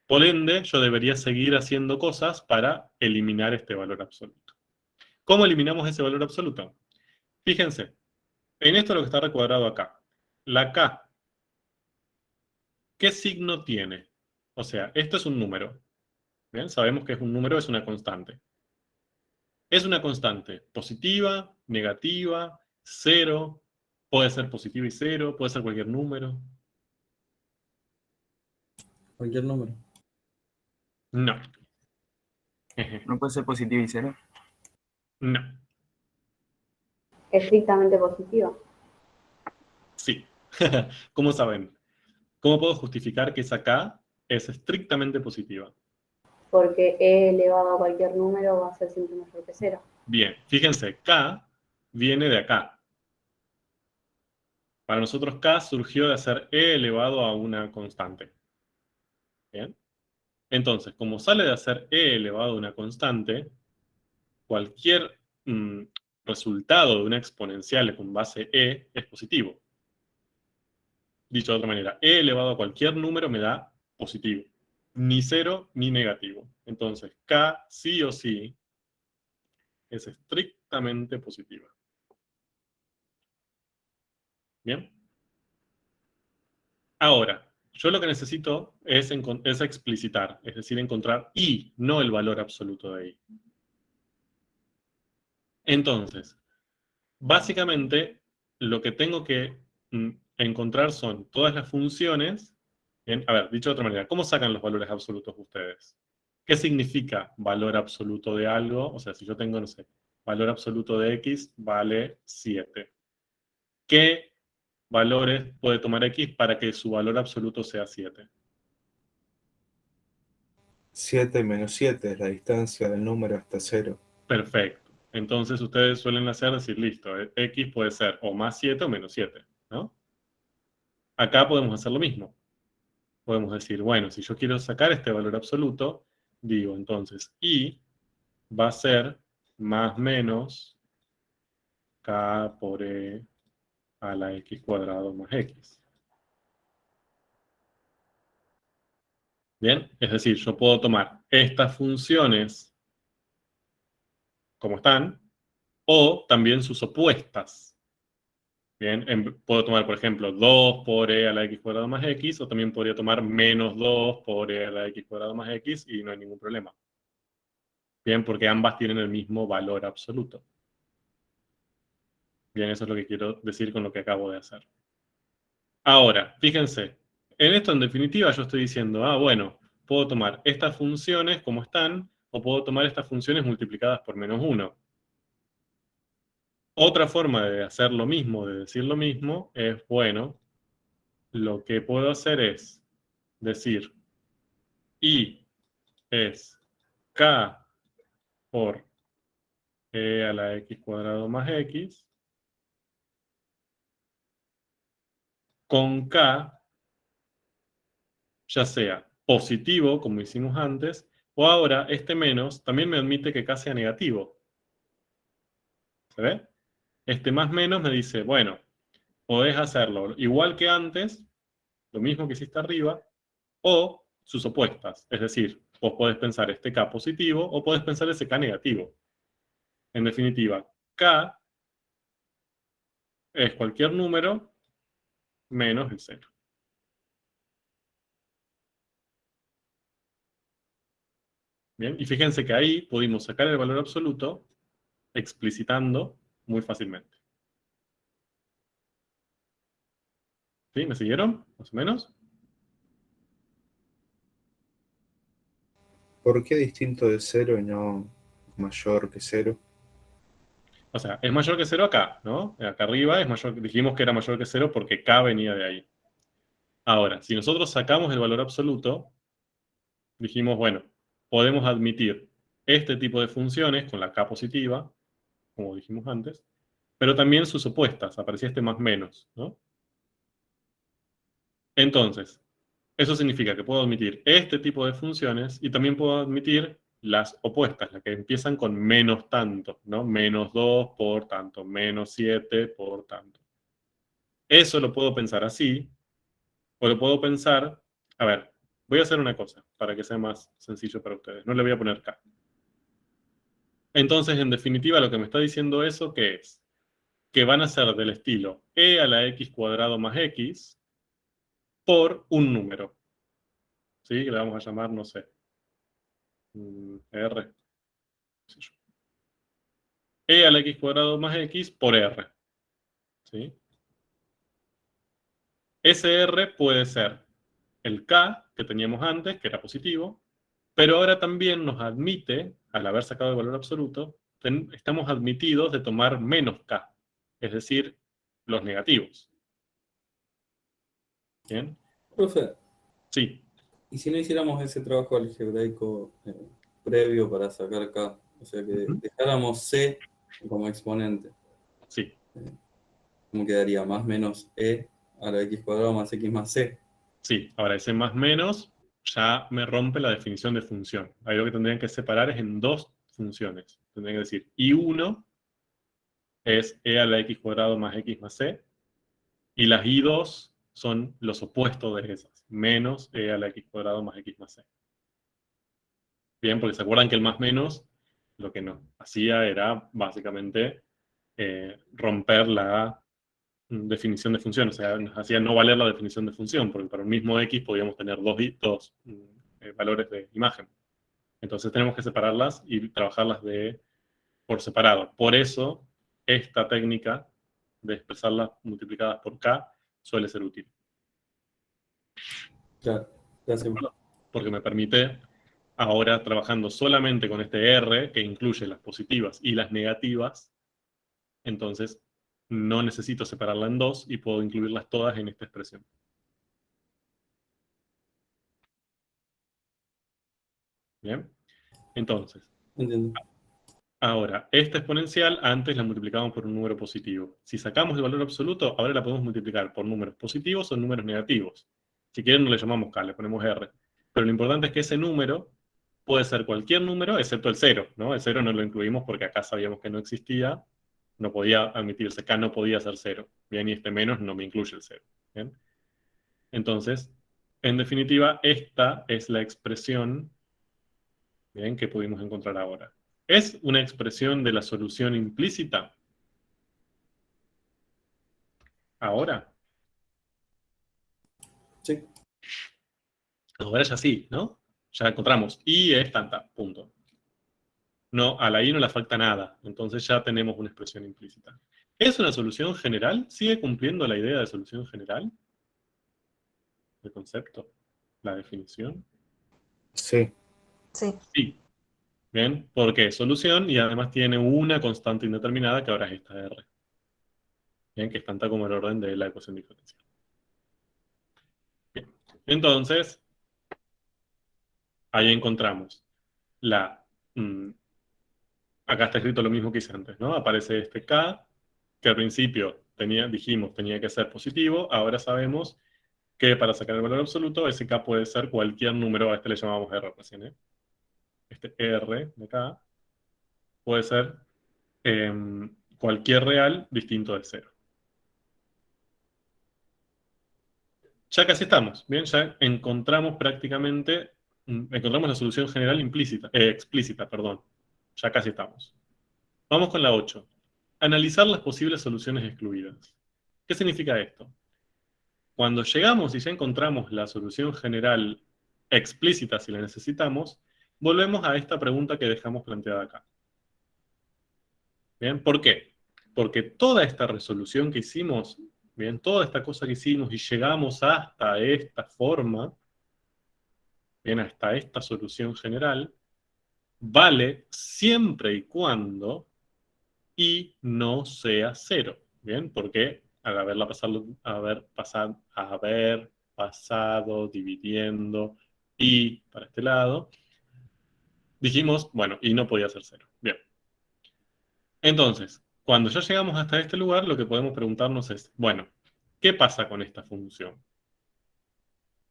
Por ende, yo debería seguir haciendo cosas para eliminar este valor absoluto. ¿Cómo eliminamos ese valor absoluto? Fíjense, en esto lo que está recuadrado acá. La K, ¿qué signo tiene? O sea, esto es un número. ¿Bien? Sabemos que es un número, es una constante. Es una constante positiva, negativa, cero, puede ser positiva y cero, puede ser cualquier número. Cualquier número. No. ¿No puede ser positivo y cero? No. Estrictamente positiva. Sí. ¿Cómo saben? ¿Cómo puedo justificar que esa K es estrictamente positiva? Porque e elevado a cualquier número va a ser siempre mayor que 0. Bien, fíjense, K viene de acá. Para nosotros K surgió de hacer e elevado a una constante. ¿Bien? Entonces, como sale de hacer e elevado a una constante, cualquier resultado de una exponencial con base e es positivo. Dicho de otra manera, e elevado a cualquier número me da positivo. Ni cero ni negativo. Entonces, K sí o sí es estrictamente positiva. ¿Bien? Ahora, yo lo que necesito es explicitar, es decir, encontrar i, no el valor absoluto de i. Entonces, básicamente, lo que tengo que encontrar son todas las funciones. Bien, a ver, dicho de otra manera, ¿cómo sacan los valores absolutos ustedes? ¿Qué significa valor absoluto de algo? O sea, si yo tengo, no sé, valor absoluto de x vale 7. ¿Qué valores puede tomar x para que su valor absoluto sea 7? 7 menos 7 es la distancia del número hasta 0. Perfecto. Entonces ustedes suelen decir, listo, x puede ser o más 7 o menos 7, ¿no? Acá podemos hacer lo mismo. Podemos decir, bueno, si yo quiero sacar este valor absoluto, digo entonces i va a ser más menos k por e a la x cuadrado más x. ¿Bien? Es decir, yo puedo tomar estas funciones como están, o también sus opuestas. Bien, puedo tomar, por ejemplo, 2 por e a la x cuadrado más x, o también podría tomar menos 2 por e a la x cuadrado más x, y no hay ningún problema. Bien, porque ambas tienen el mismo valor absoluto. Bien, eso es lo que quiero decir con lo que acabo de hacer. Ahora, fíjense, en esto en definitiva yo estoy diciendo, bueno, puedo tomar estas funciones como están, o puedo tomar estas funciones multiplicadas por menos 1. Otra forma de hacer lo mismo, de decir lo mismo, es, bueno, lo que puedo hacer es decir, i es k por e a la x cuadrado más x, con k, ya sea positivo, como hicimos antes, o ahora este menos también me admite que k sea negativo. ¿Se ve? Este más menos me dice, bueno, podés hacerlo igual que antes, lo mismo que hiciste arriba, o sus opuestas. Es decir, vos podés pensar este k positivo o podés pensar ese k negativo. En definitiva, k es cualquier número menos el 0. Bien, y fíjense que ahí pudimos sacar el valor absoluto explicitando muy fácilmente. ¿Sí? ¿Me siguieron? Más o menos. ¿Por qué distinto de 0 y no mayor que 0? O sea, es mayor que 0 acá, ¿no? Acá arriba es mayor, dijimos que era mayor que 0 porque k venía de ahí. Ahora, si nosotros sacamos el valor absoluto, dijimos, bueno, podemos admitir este tipo de funciones con la k positiva, como dijimos antes, pero también sus opuestas, aparecía este más menos, ¿no? Entonces, eso significa que puedo admitir este tipo de funciones y también puedo admitir las opuestas, las que empiezan con menos tanto, ¿no? Menos 2 por tanto, menos 7 por tanto. Eso lo puedo pensar así, o lo puedo pensar, a ver, voy a hacer una cosa para que sea más sencillo para ustedes. No le voy a poner K. Entonces, en definitiva, lo que me está diciendo eso, ¿qué es? Que van a ser del estilo e a la x cuadrado más x por un número. ¿sí? Que le vamos a llamar, no sé, R, qué sé yo. E a la x cuadrado más x por R, ¿sí? Ese R puede ser el K que teníamos antes, que era positivo, pero ahora también nos admite, al haber sacado el valor absoluto, estamos admitidos de tomar menos K, es decir, los negativos. ¿Bien? Profe, Sí, ¿y si no hiciéramos ese trabajo algebraico previo para sacar acá? O sea, que Ujú. dejáramos C como exponente. sí. ¿Cómo quedaría? Más menos E a la x cuadrado más x más C. Sí, ahora ese más menos ya me rompe la definición de función. Ahí lo que tendrían que separar es en dos funciones. Tendrían que decir I1 es e a la x cuadrado más x más c, y las I2 son los opuestos de esas, menos e a la x cuadrado más x más c. Bien, porque se acuerdan que el más menos lo que nos hacía era básicamente romper la definición de función, o sea, nos hacía no valer la definición de función, porque para un mismo x podíamos tener dos valores de imagen. Entonces tenemos que separarlas y trabajarlas por separado. Por eso, esta técnica de expresarlas multiplicadas por k suele ser útil. Claro, gracias. Porque me permite, ahora trabajando solamente con este R, que incluye las positivas y las negativas, entonces no necesito separarla en dos y puedo incluirlas todas en esta expresión. Bien, entonces, Entiendo. ahora, esta exponencial antes la multiplicábamos por un número positivo. Si sacamos el valor absoluto, ahora la podemos multiplicar por números positivos o números negativos. Si quieren no le llamamos k, le ponemos r. Pero lo importante es que ese número puede ser cualquier número excepto el 0, ¿no? El 0 no lo incluimos porque acá sabíamos que no existía, no podía admitirse, k no podía ser 0. Bien, y este menos no me incluye el 0. Bien. Entonces, en definitiva, esta es la expresión, bien, que pudimos encontrar ahora. ¿Es una expresión de la solución implícita? Ahora. Sí. Ahora ya sí, ¿no? Ya encontramos. Y es tanta, punto. No, a la I no le falta nada. Entonces ya tenemos una expresión implícita. ¿Es una solución general? ¿Sigue cumpliendo la idea de solución general? ¿El concepto? ¿La definición? Sí. Sí. Sí. Bien, porque es solución y además tiene una constante indeterminada que ahora es esta R. Bien, que es tanta como el orden de la ecuación diferencial. Bien. Entonces, ahí encontramos la... acá está escrito lo mismo que hice antes, ¿no? Aparece este K, que al principio dijimos tenía que ser positivo, ahora sabemos que para sacar el valor absoluto, ese K puede ser cualquier número, a este le llamamos R recién, ¿eh? Este R de acá puede ser cualquier real distinto de cero. Ya casi estamos, bien, ya encontramos prácticamente, encontramos la solución general explícita, perdón. Ya casi estamos. Vamos con la 8. Analizar las posibles soluciones excluidas. ¿Qué significa esto? Cuando llegamos y ya encontramos la solución general explícita si la necesitamos, volvemos a esta pregunta que dejamos planteada acá. ¿Bien? ¿Por qué? Porque toda esta resolución que hicimos, bien, toda esta cosa que hicimos y llegamos hasta esta forma, bien, hasta esta solución general, vale siempre y cuando y no sea cero. Bien, porque al haber pasado dividiendo y para este lado, dijimos, bueno, y no podía ser cero. Bien. Entonces, cuando ya llegamos hasta este lugar, lo que podemos preguntarnos es, bueno, ¿qué pasa con esta función?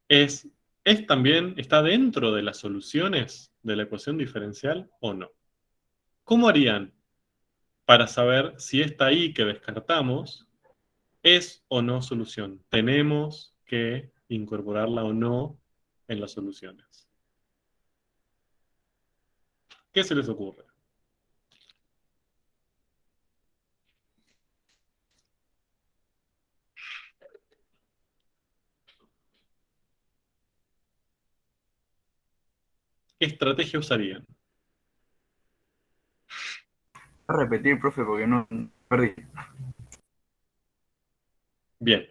¿Es también, está dentro de las soluciones de la ecuación diferencial o no? ¿Cómo harían para saber si esta i que descartamos es o no solución? Tenemos que incorporarla o no en las soluciones. ¿Qué se les ocurre? estrategia usarían? Voy a repetir, profe, porque no perdí. Bien.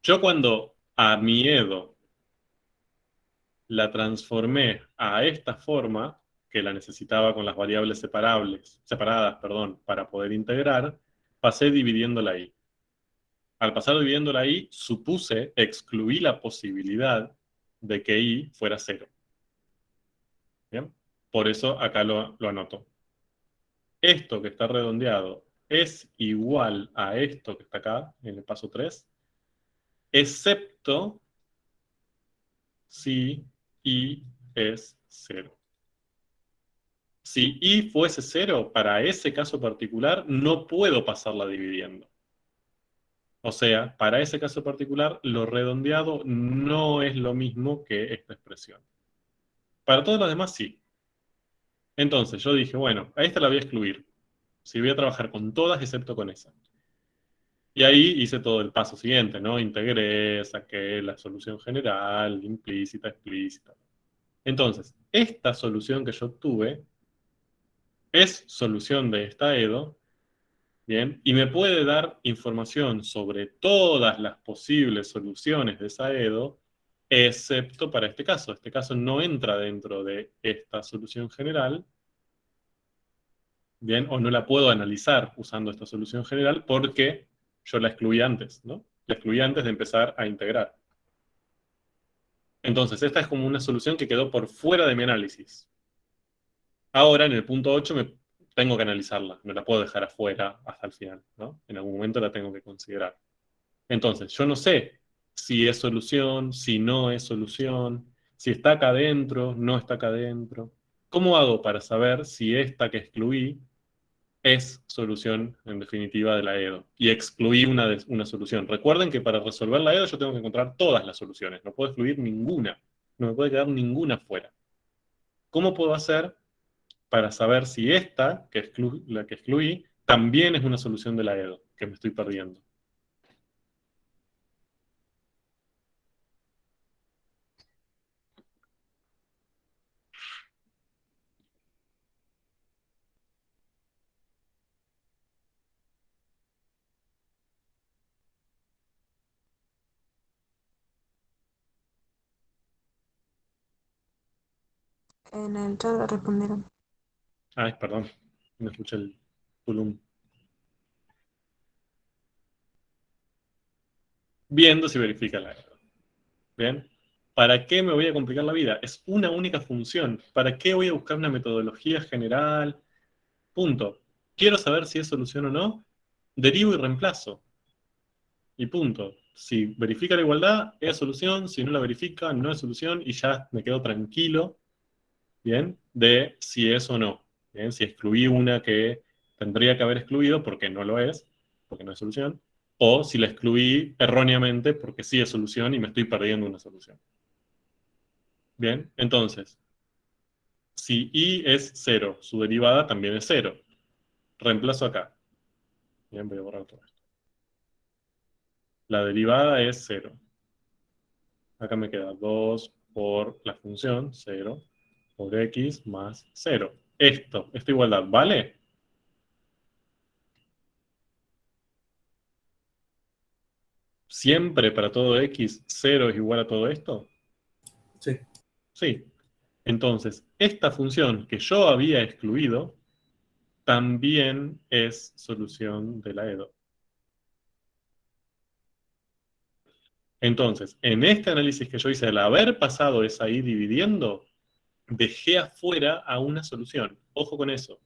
Yo cuando a mi Edo la transformé a esta forma, que la necesitaba con las variables separadas, para poder integrar, pasé dividiéndola ahí. Al pasar dividiéndola ahí, excluí la posibilidad de que I fuera 0. ¿Bien? Por eso acá lo anoto. Esto que está redondeado es igual a esto que está acá, en el paso 3, excepto si I es 0. Si I fuese 0, para ese caso particular, no puedo pasarla dividiendo. O sea, para ese caso particular, lo redondeado no es lo mismo que esta expresión. Para todos los demás, sí. Entonces, yo dije, bueno, a esta la voy a excluir. Si voy a trabajar con todas, excepto con esa. Y ahí hice todo el paso siguiente, ¿no? Integré, saqué la solución general, implícita, explícita. Entonces, esta solución que yo obtuve es solución de esta Edo, ¿bien? Y me puede dar información sobre todas las posibles soluciones de esa Edo, excepto para este caso. Este caso no entra dentro de esta solución general, ¿bien? O no la puedo analizar usando esta solución general porque yo la excluí antes, ¿no? La excluí antes de empezar a integrar. Entonces, esta es como una solución que quedó por fuera de mi análisis. Ahora, en el punto 8, tengo que analizarla. No la puedo dejar afuera hasta el final, ¿no? En algún momento la tengo que considerar. Entonces, yo no sé si es solución, si no es solución, si está acá adentro, no está acá adentro. ¿Cómo hago para saber si esta que excluí es solución, en definitiva, de la Edo? Y excluí una solución. Recuerden que para resolver la Edo yo tengo que encontrar todas las soluciones. No puedo excluir ninguna. No me puede quedar ninguna fuera. ¿Cómo puedo hacer para saber si esta, la que excluí, también es una solución de la Edo, que me estoy perdiendo? En el chat respondieron. Ay, perdón, no escuché el tulum. Viendo si verifica la Edo. ¿Bien? ¿Para qué me voy a complicar la vida? Es una única función. ¿Para qué voy a buscar una metodología general? Punto. Quiero saber si es solución o no. Derivo y reemplazo. Y punto. Si verifica la igualdad, es solución. Si no la verifica, no es solución. Y ya me quedo tranquilo, ¿bien? De si es o no. ¿Bien? Si excluí una que tendría que haber excluido porque no lo es, porque no es solución. O si la excluí erróneamente porque sí es solución y me estoy perdiendo una solución. Bien, entonces, si I es 0, su derivada también es 0. Reemplazo acá. Bien, voy a borrar todo esto. La derivada es 0. Acá me queda 2 por la función, 0, por x más 0. Esta igualdad, ¿vale? ¿Siempre para todo x, 0 es igual a todo esto? Sí. Sí. Entonces, esta función que yo había excluido también es solución de la Edo. Entonces, en este análisis que yo hice, al haber pasado esa I dividiendo, dejé afuera a una solución. Ojo con eso.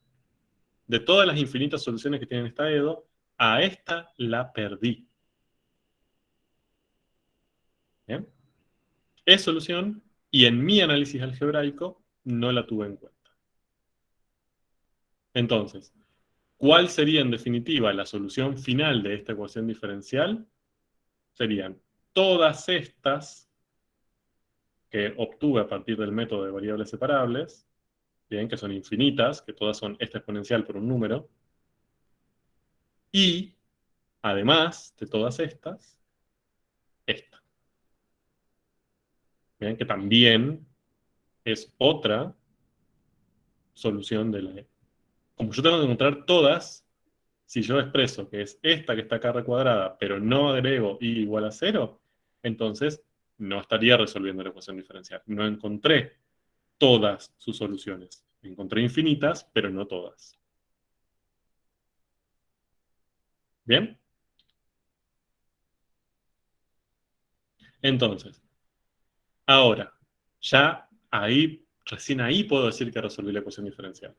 De todas las infinitas soluciones que tiene esta Edo, a esta la perdí. ¿Bien? Es solución y en mi análisis algebraico no la tuve en cuenta. Entonces, ¿cuál sería en definitiva la solución final de esta ecuación diferencial? Serían todas estas que obtuve a partir del método de variables separables, bien, que son infinitas, que todas son esta exponencial por un número, y además de todas estas, esta. Bien, que también es otra solución de la E. Como yo tengo que encontrar todas, si yo expreso que es esta que está acá recuadrada, pero no agrego y igual a 0, entonces no estaría resolviendo la ecuación diferencial. No encontré todas sus soluciones. Encontré infinitas, pero no todas. ¿Bien? Entonces, ahora, ya ahí, recién ahí puedo decir que resolví la ecuación diferencial.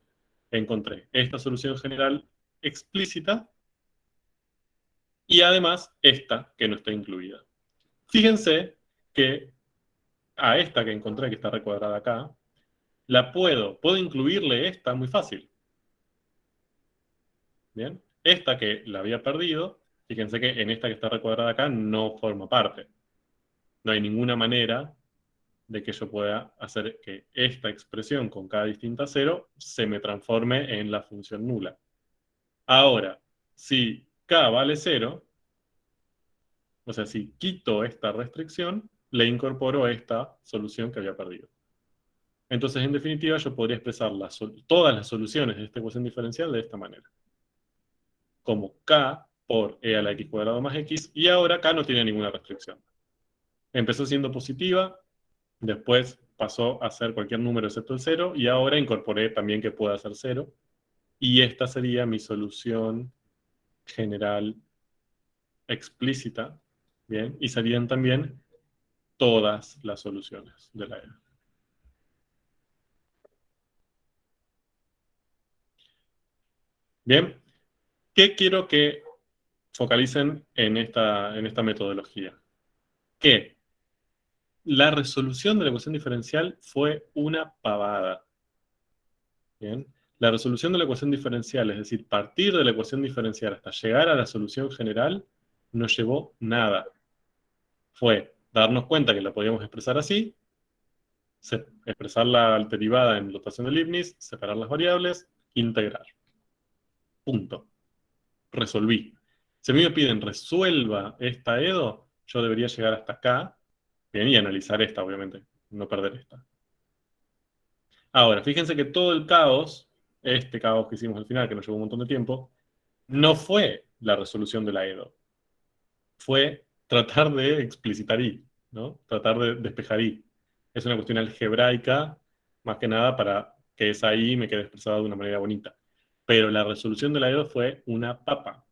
Encontré esta solución general explícita y además esta que no está incluida. Fíjense que a esta que encontré, que está recuadrada acá, puedo incluirle esta muy fácil. ¿Bien? Esta que la había perdido, fíjense que en esta que está recuadrada acá no forma parte. No hay ninguna manera de que yo pueda hacer que esta expresión con k distinta a 0 se me transforme en la función nula. Ahora, si k vale 0, o sea, si quito esta restricción, le incorporo esta solución que había perdido. Entonces, en definitiva, yo podría expresar todas las soluciones de esta ecuación diferencial de esta manera. Como k por e a la x cuadrado más x, y ahora k no tiene ninguna restricción. Empezó siendo positiva, después pasó a ser cualquier número excepto el 0, y ahora incorporé también que pueda ser 0, y esta sería mi solución general explícita, ¿bien? Y serían también todas las soluciones de la E. Bien, ¿qué quiero que focalicen en esta metodología? Que la resolución de la ecuación diferencial fue una pavada. Bien, la resolución de la ecuación diferencial, es decir, partir de la ecuación diferencial hasta llegar a la solución general, no llevó nada. Fue darnos cuenta que la podíamos expresar así, expresar la derivada en notación de Leibniz, separar las variables, integrar. Punto. Resolví. Si a mí me piden resuelva esta EDO, yo debería llegar hasta acá, bien, y analizar esta, obviamente, no perder esta. Ahora, fíjense que todo el caos, este caos que hicimos al final, que nos llevó un montón de tiempo, no fue la resolución de la EDO. Fue tratar de explicitar I, ¿no? Tratar de despejar I. Es una cuestión algebraica, más que nada para que esa I me quede expresada de una manera bonita. Pero la resolución de la EDO fue una papa.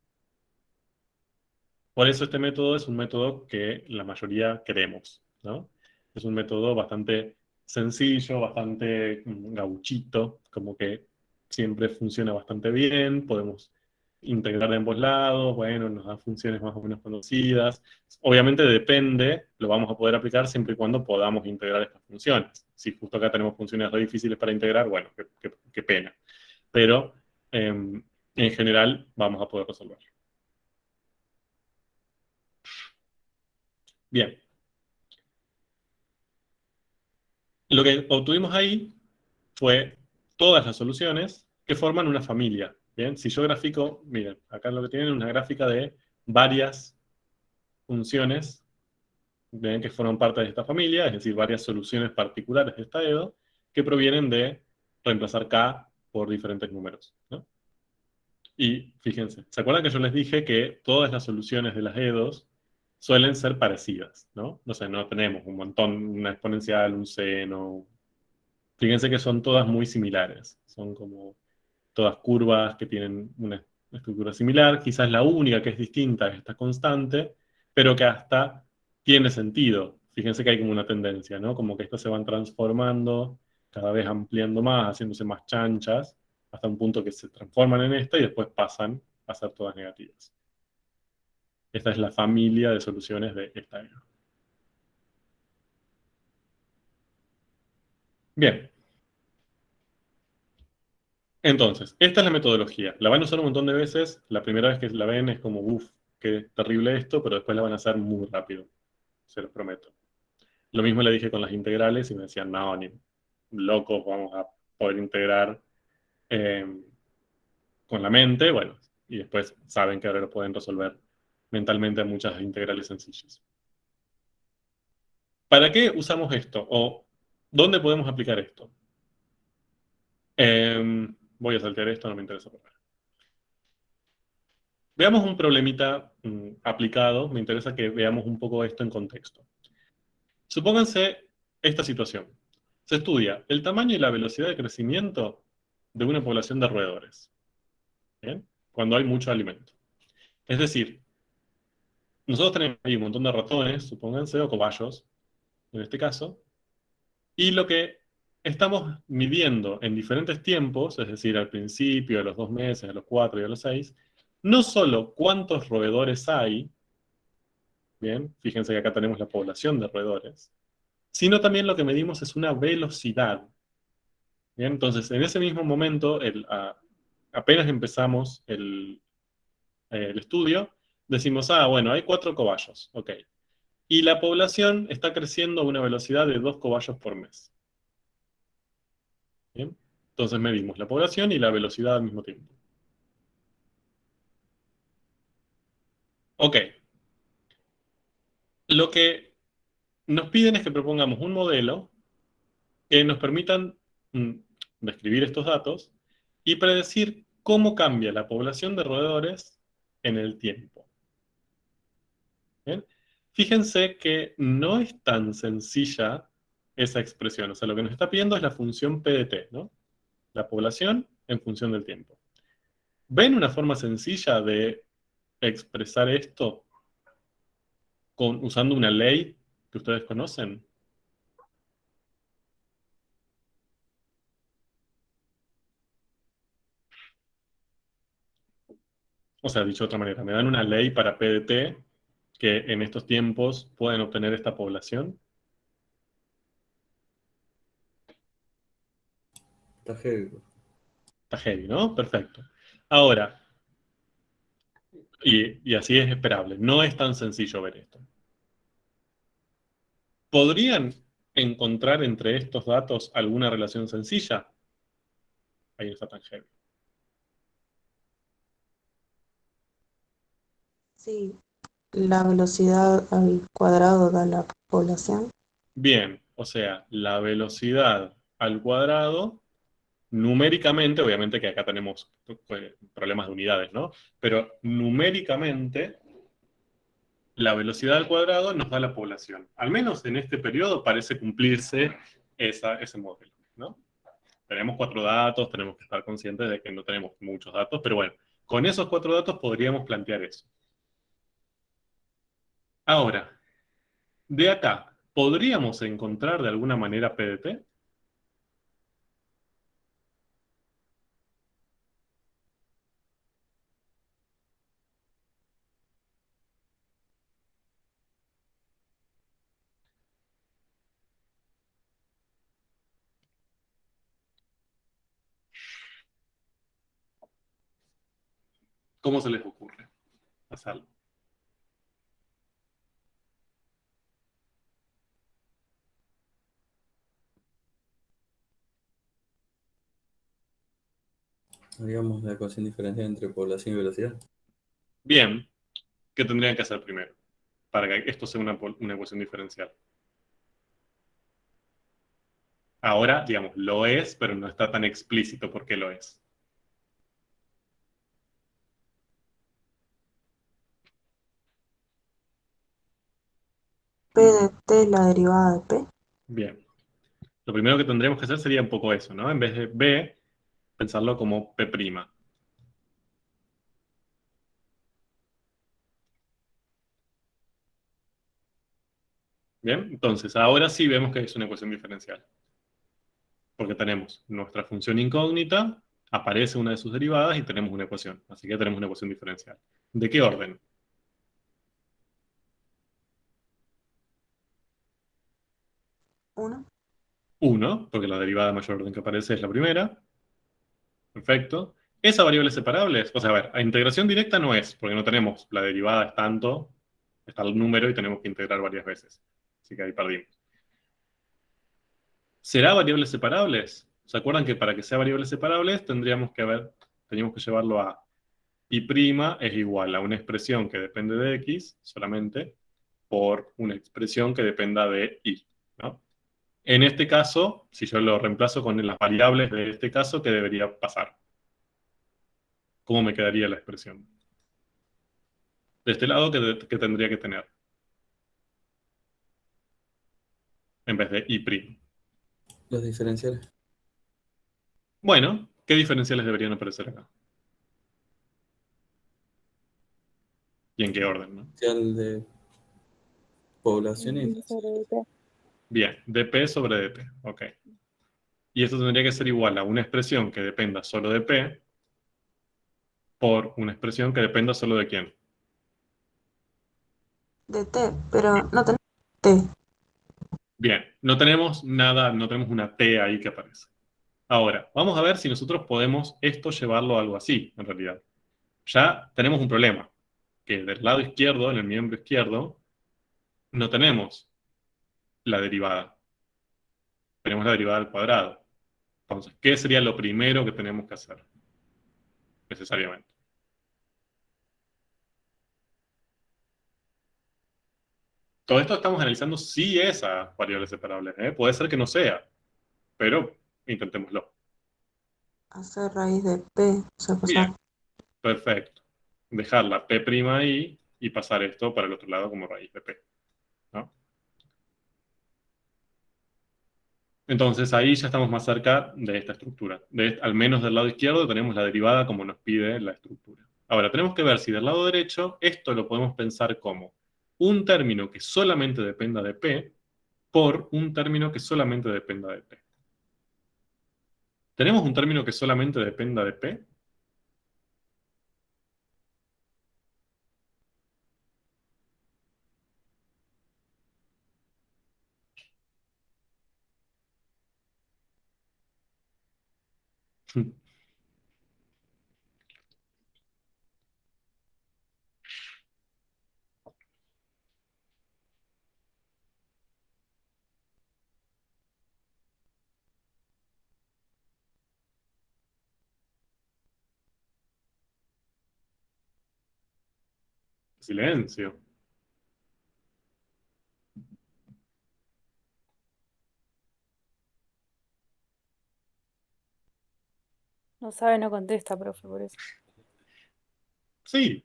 Por eso este método es un método que la mayoría queremos, ¿no? Es un método bastante sencillo, bastante gauchito, como que siempre funciona bastante bien, podemos integrar de ambos lados, bueno, nos da funciones más o menos conocidas. Obviamente depende, lo vamos a poder aplicar siempre y cuando podamos integrar estas funciones. Si justo acá tenemos funciones re difíciles para integrar, bueno, qué pena. Pero en general vamos a poder resolver. Bien. Lo que obtuvimos ahí fue todas las soluciones que forman una familia. Bien, si yo grafico, miren, acá lo que tienen es una gráfica de varias funciones, ven que forman parte de esta familia, es decir, varias soluciones particulares de esta EDO, que provienen de reemplazar K por diferentes números, ¿no? Y fíjense, ¿se acuerdan que yo les dije que todas las soluciones de las EDOs suelen ser parecidas, ¿no? O sea, no tenemos un montón, una exponencial, un seno. Fíjense que son todas muy similares. Son como todas curvas que tienen una estructura similar. Quizás la única que es distinta es esta constante, pero que hasta tiene sentido. Fíjense que hay como una tendencia, ¿no? Como que estas se van transformando, cada vez ampliando más, haciéndose más chanchas, hasta un punto que se transforman en esta y después pasan a ser todas negativas. Esta es la familia de soluciones de esta EDO. Bien. Entonces, esta es la metodología. La van a usar un montón de veces. La primera vez que la ven es como, uff, qué terrible esto, pero después la van a hacer muy rápido. Se los prometo. Lo mismo le dije con las integrales y me decían, no, ni locos vamos a poder integrar con la mente. Bueno, y después saben que ahora lo pueden resolver mentalmente a muchas integrales sencillas. ¿Para qué usamos esto? ¿O dónde podemos aplicar esto? Voy a saltear esto, no me interesa por ahora. Veamos un problemita aplicado. Me interesa que veamos un poco esto en contexto. Supónganse esta situación. Se estudia el tamaño y la velocidad de crecimiento de una población de roedores. ¿Bien? Cuando hay mucho alimento. Es decir, nosotros tenemos ahí un montón de ratones, supónganse, o cobayos, en este caso, y lo que estamos midiendo en diferentes tiempos, es decir, al principio, a los 2 meses, a los 4 y a los 6, no solo cuántos roedores hay, bien, fíjense que acá tenemos la población de roedores, sino también lo que medimos es una velocidad. Bien, entonces, en ese mismo momento, apenas empezamos el estudio, decimos, bueno, hay 4 cobayos, ok. Y la población está creciendo a una velocidad de 2 cobayos por mes. ¿Bien? Entonces medimos la población y la velocidad al mismo tiempo. Ok. Lo que nos piden es que propongamos un modelo que nos permitan describir estos datos y predecir cómo cambia la población de roedores en el tiempo. ¿Bien? Fíjense que no es tan sencilla esa expresión. O sea, lo que nos está pidiendo es la función P de t, ¿no? La población en función del tiempo. ¿Ven una forma sencilla de expresar esto usando una ley que ustedes conocen? O sea, dicho de otra manera, ¿me dan una ley para P de t que en estos tiempos pueden obtener esta población? Está heavy. Está heavy, ¿no? Perfecto. Ahora, y así es esperable, no es tan sencillo ver esto. ¿Podrían encontrar entre estos datos alguna relación sencilla? Ahí no está tan heavy. Sí, la velocidad al cuadrado da la población. Bien, o sea, la velocidad al cuadrado, numéricamente, obviamente que acá tenemos problemas de unidades, ¿no? Pero numéricamente, la velocidad al cuadrado nos da la población. Al menos en este periodo parece cumplirse ese modelo, ¿no? Tenemos 4 datos, tenemos que estar conscientes de que no tenemos muchos datos, pero bueno, con esos 4 datos podríamos plantear eso. Ahora, de acá, ¿podríamos encontrar de alguna manera P de t? ¿Cómo se les ocurre hacerlo? Haríamos la ecuación diferencial entre población y velocidad. Bien, ¿qué tendrían que hacer primero para que esto sea una ecuación diferencial? Ahora, digamos, lo es, pero no está tan explícito por qué lo es. P de t es la derivada de p. Bien. Lo primero que tendríamos que hacer sería un poco eso, ¿no? En vez de B, pensarlo como P'. Bien, entonces ahora sí vemos que es una ecuación diferencial. Porque tenemos nuestra función incógnita, aparece una de sus derivadas y tenemos una ecuación. Así que tenemos una ecuación diferencial. ¿De qué orden? 1. 1, porque la derivada de mayor orden que aparece es la primera. Perfecto. ¿Esa variable es separable? O sea, a ver, a integración directa no es, porque no tenemos la derivada es tanto, está el número y tenemos que integrar varias veces. Así que ahí perdimos. ¿Será variables separables? ¿Se acuerdan que para que sea variables separables teníamos que llevarlo a y' es igual a una expresión que depende de x solamente por una expresión que dependa de y, ¿no? En este caso, si yo lo reemplazo con las variables de este caso, ¿qué debería pasar? ¿Cómo me quedaría la expresión? De este lado, ¿qué tendría que tener? En vez de I'. Los diferenciales. Bueno, ¿qué diferenciales deberían aparecer acá? ¿Y en qué orden, no? Diferencial de población y Sobre DT. Bien, dp sobre dt, ok. Y esto tendría que ser igual a una expresión que dependa solo de p por una expresión que dependa solo de quién. De T, pero no tenemos T. Bien, no tenemos nada, no tenemos una t ahí que aparece. Ahora, vamos a ver si nosotros podemos esto llevarlo a algo así, en realidad. Ya tenemos un problema, que del lado izquierdo, en el miembro izquierdo, no tenemos la derivada. Tenemos la derivada al cuadrado. Entonces, ¿qué sería lo primero que tenemos que hacer? Necesariamente. Todo esto estamos analizando si esa variable separable, ¿eh? Puede ser que no sea, pero intentémoslo. Hacer raíz de P, o sea, pasar. Bien, perfecto. Dejar la P' ahí y pasar esto para el otro lado como raíz de P, ¿no? Entonces ahí ya estamos más cerca de esta estructura. Al menos del lado izquierdo tenemos la derivada como nos pide la estructura. Ahora, tenemos que ver si del lado derecho esto lo podemos pensar como un término que solamente dependa de P por un término que solamente dependa de P. ¿Tenemos un término que solamente dependa de P? Silencio. No sabe, no contesta, profe, por eso. Sí,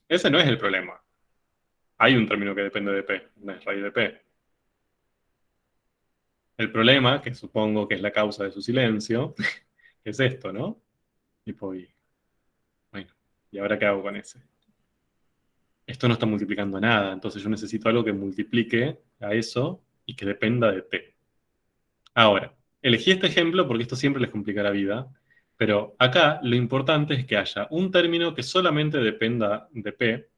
ese no es el problema. Hay un término que depende de P, no es raíz de P. El problema, que supongo que es la causa de su silencio, es esto, ¿no? Bueno, ¿y ahora qué hago con ese? Esto no está multiplicando nada, entonces yo necesito algo que multiplique a eso y que dependa de T. Ahora, elegí este ejemplo porque esto siempre les complica la vida, pero acá lo importante es que haya un término que solamente dependa de P,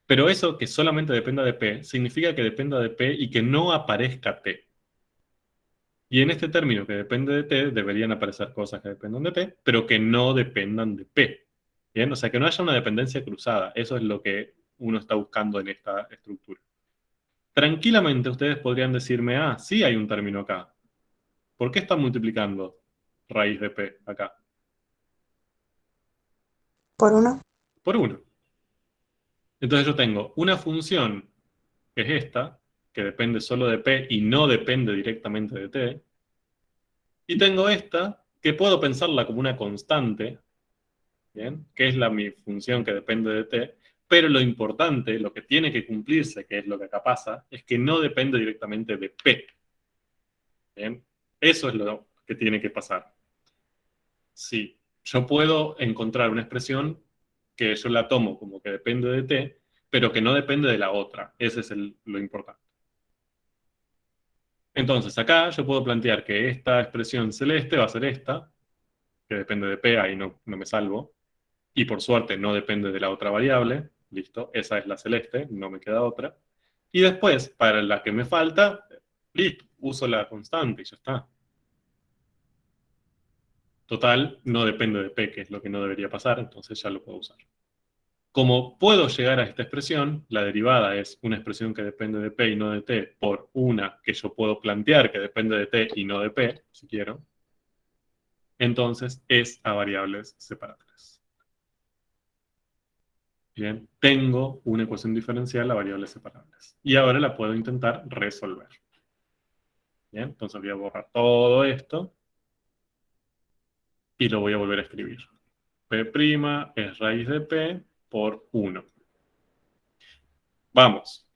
pero eso que solamente dependa de P significa que dependa de P y que no aparezca T. Y en este término que depende de T deberían aparecer cosas que dependan de P, pero que no dependan de P. ¿Bien? O sea, que no haya una dependencia cruzada. Eso es lo que uno está buscando en esta estructura. Tranquilamente ustedes podrían decirme, ah, sí hay un término acá. ¿Por qué están multiplicando raíz de P acá? Por uno. Por 1. Entonces yo tengo una función, que es esta, que depende solo de P y no depende directamente de T. Y tengo esta, que puedo pensarla como una constante, ¿bien? Que es mi función que depende de T, pero lo importante, lo que tiene que cumplirse, que es lo que acá pasa, es que no depende directamente de P. ¿Bien? Eso es lo que tiene que pasar. Sí, yo puedo encontrar una expresión que yo la tomo como que depende de T, pero que no depende de la otra. Ese es lo importante. Entonces, acá yo puedo plantear que esta expresión celeste va a ser esta, que depende de P, ahí no me salvo, y por suerte no depende de la otra variable, listo, esa es la celeste, no me queda otra. Y después, para la que me falta, listo, uso la constante y ya está. Total, no depende de P, que es lo que no debería pasar, entonces ya lo puedo usar. Como puedo llegar a esta expresión, la derivada es una expresión que depende de P y no de T, por una que yo puedo plantear que depende de T y no de P, si quiero. Entonces es a variables separables. Bien, tengo una ecuación diferencial a variables separables. Y ahora la puedo intentar resolver. Bien, entonces voy a borrar todo esto y lo voy a volver a escribir. P' es raíz de P por 1. Vamos.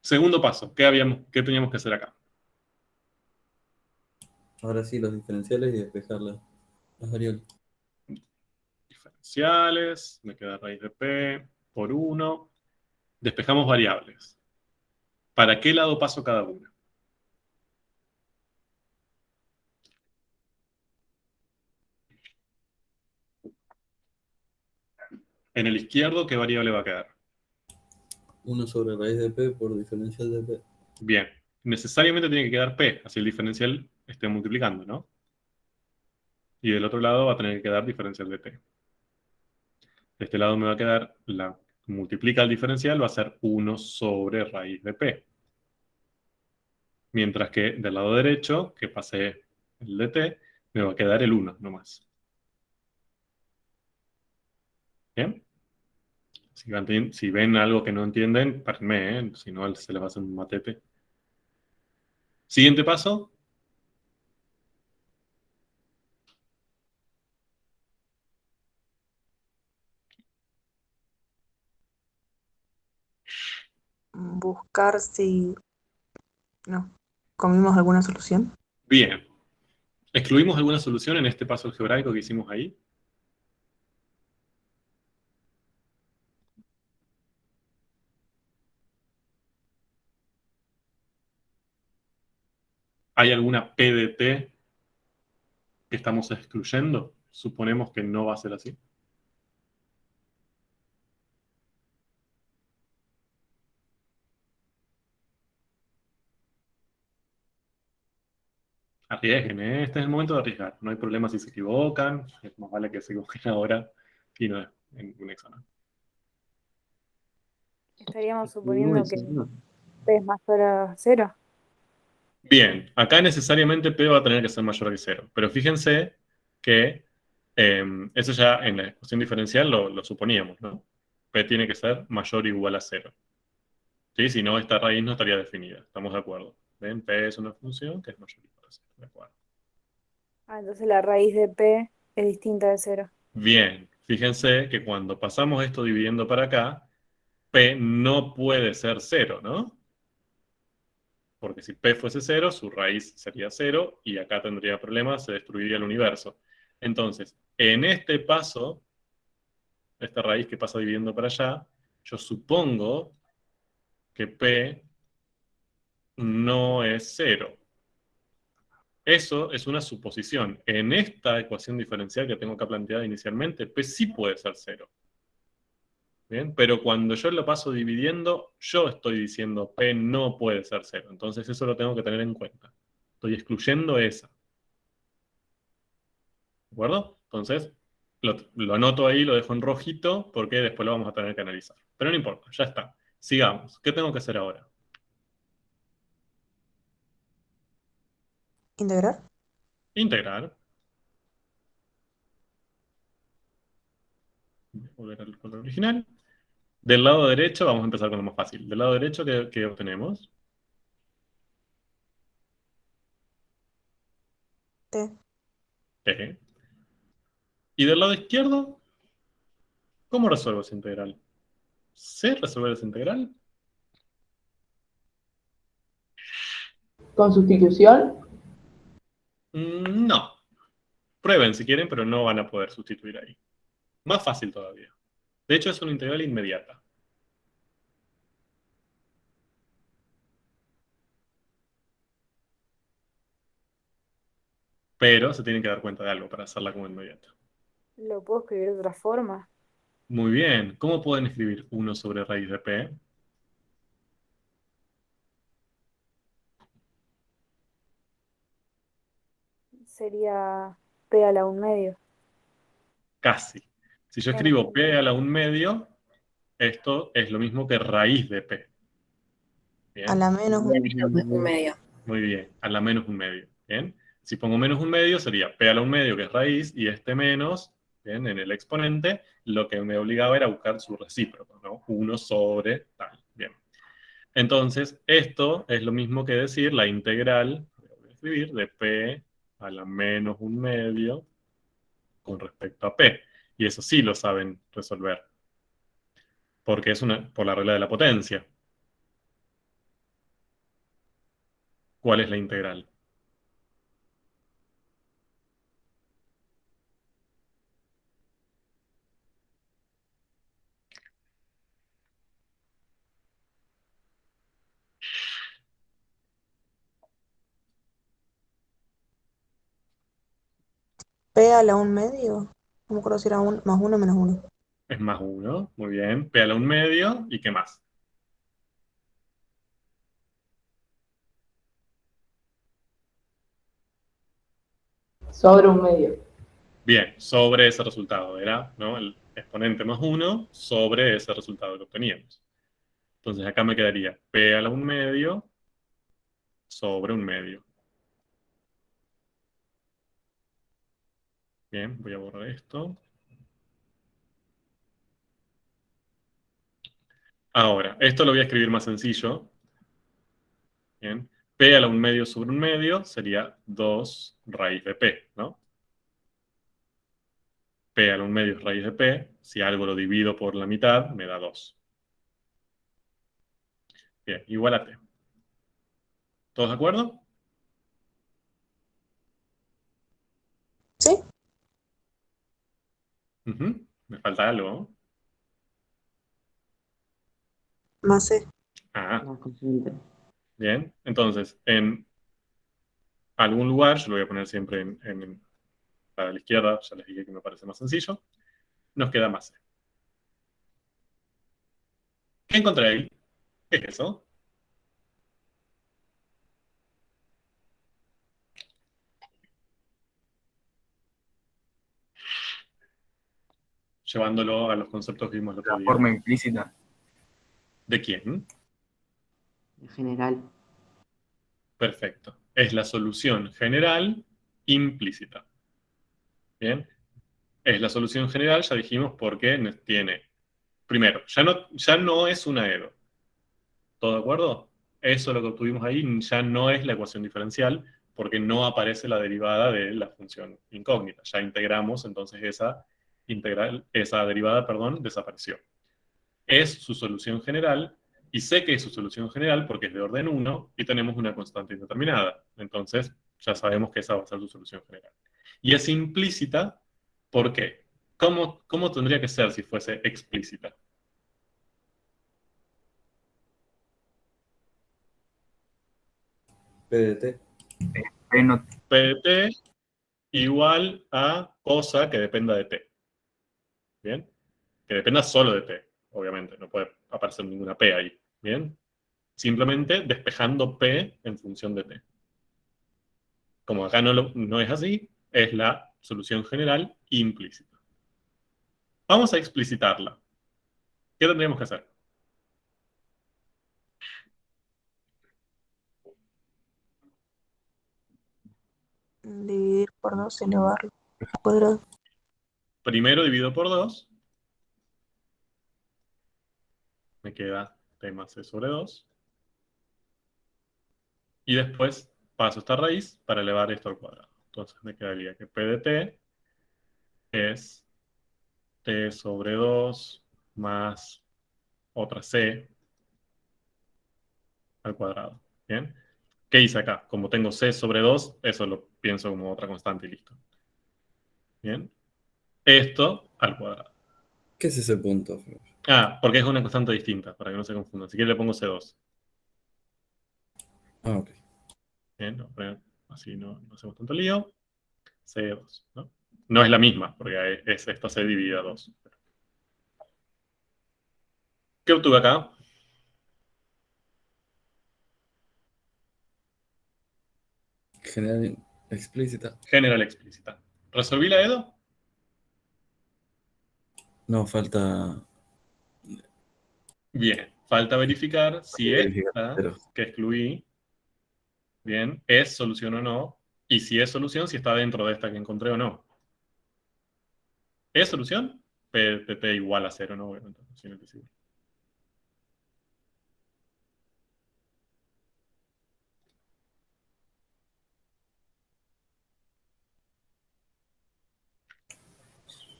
Segundo paso, ¿qué teníamos que hacer acá? Ahora sí, los diferenciales y despejar las variables. Diferenciales, me queda raíz de P por 1. Despejamos variables. ¿Para qué lado paso cada una? En el izquierdo, ¿qué variable va a quedar? 1 sobre raíz de P por diferencial de P. Bien, necesariamente tiene que quedar P, así el diferencial esté multiplicando, ¿no? Y del otro lado va a tener que quedar diferencial de T. De este lado me va a quedar, multiplica el diferencial, va a ser 1 sobre raíz de P. Mientras que del lado derecho, que pasé el de T, me va a quedar el 1 nomás. ¿Bien? Si ven algo que no entienden, párenme, ¿eh? Si no, se les va a hacer un matete. Siguiente paso. Buscar si no comimos alguna solución. Bien. ¿Excluimos alguna solución en este paso algebraico que hicimos ahí? ¿Hay alguna P de T que estamos excluyendo? Suponemos que no va a ser así. Arriesguen, ¿eh? Este es el momento de arriesgar. No hay problema si se equivocan. Es más vale que se equivoquen ahora y no en un examen. Estaríamos suponiendo que P es mayor a 0. Bien, acá necesariamente P va a tener que ser mayor que 0. Pero fíjense que eso ya en la ecuación diferencial lo suponíamos, ¿no? P tiene que ser mayor o igual a 0. ¿Sí? Si no, esta raíz no estaría definida. ¿Estamos de acuerdo? ¿Ven? P es una función que es mayor o igual a 0. ¿De acuerdo? Entonces la raíz de P es distinta de 0. Bien, fíjense que cuando pasamos esto dividiendo para acá, P no puede ser 0, ¿no? Porque si P fuese 0, su raíz sería 0 y acá tendría problemas, se destruiría el universo. Entonces, en este paso, esta raíz que pasa dividiendo para allá, yo supongo que P no es 0. Eso es una suposición. En esta ecuación diferencial que tengo acá planteada inicialmente, P sí puede ser 0. ¿Bien? Pero cuando yo lo paso dividiendo, yo estoy diciendo P no puede ser 0. Entonces eso lo tengo que tener en cuenta. Estoy excluyendo esa. ¿De acuerdo? Entonces, lo anoto ahí, lo dejo en rojito, porque después lo vamos a tener que analizar. Pero no importa, ya está. Sigamos. ¿Qué tengo que hacer ahora? ¿Integrar? Integrar. Voy a volver al color original. Del lado derecho, vamos a empezar con lo más fácil. Del lado derecho, ¿qué obtenemos? T. T. Y del lado izquierdo, ¿cómo resuelvo esa integral? ¿Sé resolver esa integral? ¿Con sustitución? No. Prueben si quieren, pero no van a poder sustituir ahí. Más fácil todavía. De hecho, es una integral inmediata. Pero se tienen que dar cuenta de algo para hacerla como inmediata. ¿Lo puedo escribir de otra forma? Muy bien. ¿Cómo pueden escribir 1 sobre raíz de P? Sería P a la 1/2. Casi. Si yo escribo P a la 1/2, esto es lo mismo que raíz de P. ¿Bien? A la menos Un medio. Muy bien. A la menos 1/2. ¿Bien? Si pongo menos 1/2 sería P a la 1/2, que es raíz, y este menos, Bien, en el exponente, lo que me obligaba era buscar su recíproco, ¿no? 1 sobre tal. Bien. Entonces, esto es lo mismo que decir la integral, voy a escribir, de p a la menos 1/2 con respecto a p. Y eso sí lo saben resolver. Porque es por la regla de la potencia. ¿Cuál es la integral? P a la 1/2. No me acuerdo si era más 1 menos 1. Es más 1, muy bien. P a la 1/2, ¿y qué más? Sobre 1/2. Bien, sobre ese resultado. Era, ¿no?, el exponente más 1 sobre ese resultado que obteníamos. Entonces acá me quedaría P a la 1/2 sobre 1/2. Bien, voy a borrar esto. Ahora, esto lo voy a escribir más sencillo. Bien. P a la 1/2 sobre 1/2 sería 2 raíz de P, ¿no? P a la 1/2 es raíz de P. Si algo lo divido por la mitad, me da 2. Bien, igual a T. ¿Todos de acuerdo? ¿Sí? Ujú. Me falta algo, ¿no? Más C. Ah, bien. Entonces, en algún lugar, yo lo voy a poner siempre para la izquierda, ya les dije que me parece más sencillo, nos queda más C. ¿Qué encontré ahí? ¿Qué es eso? Llevándolo a los conceptos que vimos el otro La día. forma implícita. ¿De quién? En general. Perfecto. Es la solución general implícita. Bien. Es la solución general, ya dijimos, porque tiene... Primero, ya no es una EDO. ¿Todo de acuerdo? Eso lo que obtuvimos ahí ya no es la ecuación diferencial, porque no aparece la derivada de la función incógnita. Ya integramos, entonces esa derivada, perdón, desapareció. Es su solución general, y sé que es su solución general porque es de orden 1 y tenemos una constante indeterminada. Entonces, ya sabemos que esa va a ser su solución general. Y es implícita, ¿por qué? ¿Cómo tendría que ser si fuese explícita? PDT. P no, P de t igual a cosa que dependa de t. ¿Bien? Que dependa solo de t, obviamente. No puede aparecer ninguna p ahí. ¿Bien? Simplemente despejando p en función de t. Como acá no es así, es la solución general implícita. Vamos a explicitarla. ¿Qué tendríamos que hacer? Dividir por 2 y elevarlo al cuadrado. Primero divido por 2. Me queda t más c sobre 2. Y después paso esta raíz para elevar esto al cuadrado. Entonces me quedaría que p de t es t sobre 2 más otra c al cuadrado. ¿Bien? ¿Qué hice acá? Como tengo c sobre 2, eso lo pienso como otra constante y listo. ¿Bien? Esto al cuadrado. ¿Qué es ese punto? Ah, porque es una constante distinta, para que no se confundan. Si quiere le pongo C2. Ah, ok. Bien, así no hacemos tanto lío. C2, ¿no? No es la misma, porque es esta C dividida 2. ¿Qué obtuve acá? General explícita. General explícita. ¿Resolví la EDO? No, falta. Bien. Falta verificar si verificar, esta pero- que excluí, bien, es solución o no, y si es solución, si está dentro de esta que encontré o no. ¿Es solución? P de t igual a 0, ¿no? Obviamente, sin el seguro.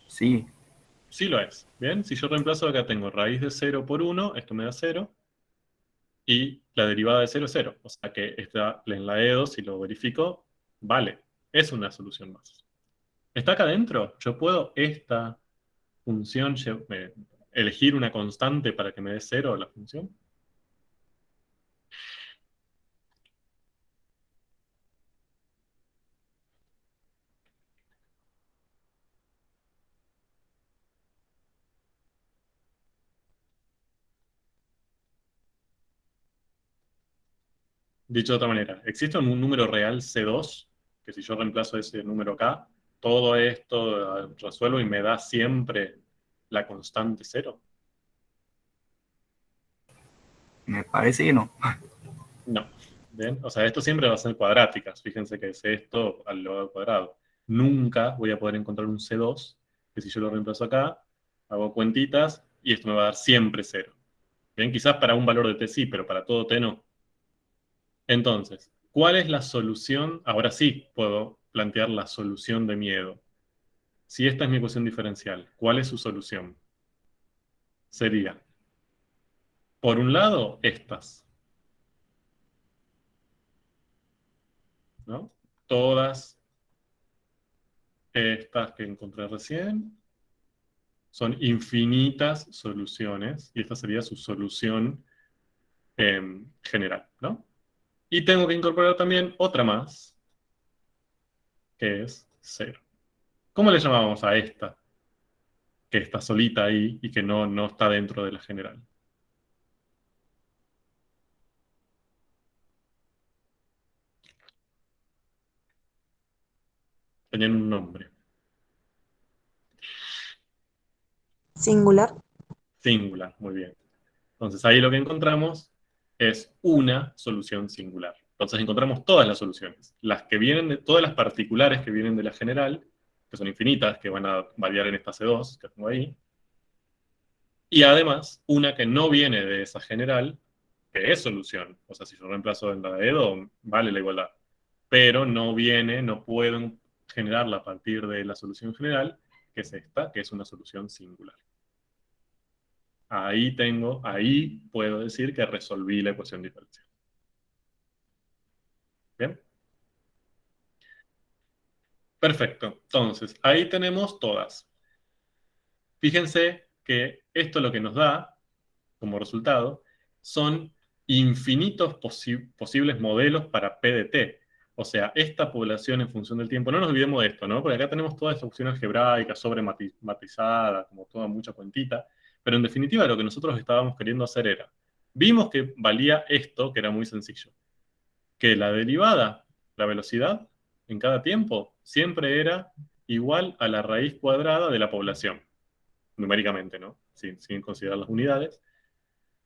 Sí, Sí lo es. Bien, si yo reemplazo acá tengo raíz de 0 por 1, esto me da 0, y la derivada de 0 es 0. O sea que esta, en la E2, si lo verifico, vale, es una solución más. ¿Está acá adentro? Yo puedo esta función elegir una constante para que me dé 0 la función. Dicho de otra manera, ¿existe un número real C2? Que si yo reemplazo ese número acá, todo esto resuelvo y me da siempre la constante 0. me parece que no. No. ¿Bien? O sea, esto siempre va a ser cuadráticas. Fíjense que es esto al cuadrado. Nunca voy a poder encontrar un C2, que si yo lo reemplazo acá, hago cuentitas y esto me va a dar siempre 0. Bien, quizás para un valor de t sí, pero para todo t no. Entonces, ¿cuál es la solución? Ahora sí puedo plantear la solución de miedo. Si esta es mi ecuación diferencial, ¿cuál es su solución? Sería, por un lado, estas, ¿no? Todas estas que encontré recién son infinitas soluciones y esta sería su solución general, ¿no? Y tengo que incorporar también otra más, que es 0. ¿Cómo le llamábamos a esta? Que está solita ahí y que no está dentro de la general. Tenían un nombre. Singular. Singular, muy bien. Entonces ahí lo que encontramos es una solución singular. Entonces encontramos todas las soluciones. Las que vienen de, todas las particulares que vienen de la general, que son infinitas, que van a variar en esta C2, que tengo ahí. Y además, una que no viene de esa general, que es solución. O sea, si yo reemplazo en la de Edo, vale la igualdad. Pero no viene, no puedo generarla a partir de la solución general, que es esta, que es una solución singular. Ahí puedo decir que resolví la ecuación diferencial. ¿Bien? Perfecto. Entonces, ahí tenemos todas. Fíjense que esto lo que nos da, como resultado, son infinitos posibles modelos para P de T. O sea, esta población en función del tiempo, no nos olvidemos de esto, ¿no? Porque acá tenemos toda esta opción algebraica, sobrematizada, como toda mucha cuentita, pero en definitiva lo que nosotros estábamos queriendo hacer era, vimos que valía esto, que era muy sencillo, que la derivada, la velocidad, en cada tiempo, siempre era igual a la raíz cuadrada de la población, numéricamente, ¿no? Sin considerar las unidades.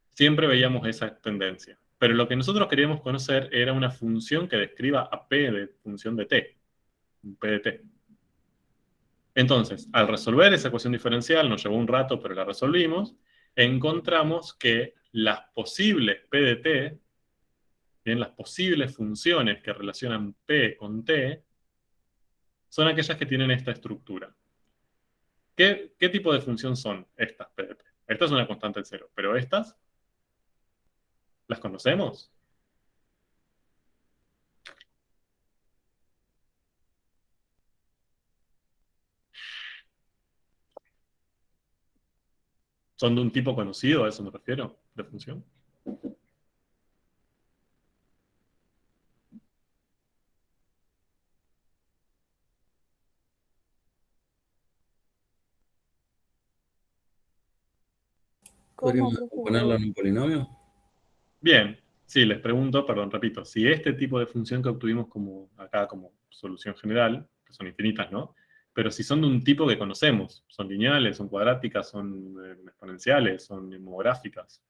Siempre veíamos esa tendencia. Pero lo que nosotros queríamos conocer era una función que describa a p de función de t, p de t. Entonces, al resolver esa ecuación diferencial, nos llevó un rato, pero la resolvimos, encontramos que las posibles p de t, bien, las posibles funciones que relacionan p con t, son aquellas que tienen esta estructura. ¿Qué tipo de función son estas p de t? Esta es una constante de 0, pero estas, ¿las conocemos? ¿Son de un tipo conocido? A eso me refiero, de función. ¿Cómo, ¿Podríamos ponerlo profesor? en un polinomio? Bien, sí, les pregunto, perdón, repito, si este tipo de función que obtuvimos como acá como solución general, que son infinitas, ¿no? Pero si son de un tipo que conocemos, son lineales, son cuadráticas, son exponenciales, son homográficas,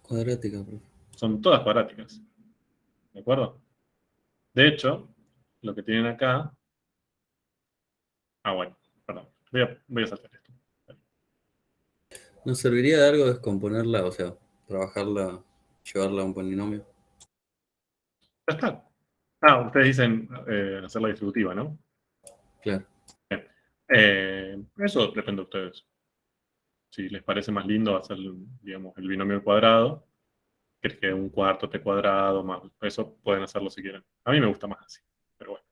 Cuadrática, profe. son todas cuadráticas, ¿de acuerdo? De hecho, lo que tienen acá... bueno, perdón. Voy a saltar esto. ¿Nos serviría de algo descomponerla, o sea, trabajarla, llevarla a un polinomio? Ya está. Ustedes dicen hacerla distributiva, ¿no? Claro. Eso depende de ustedes. Si les parece más lindo hacer, digamos, el binomio al cuadrado, que un cuarto t cuadrado más. Eso pueden hacerlo si quieren. A mí me gusta más así, pero bueno.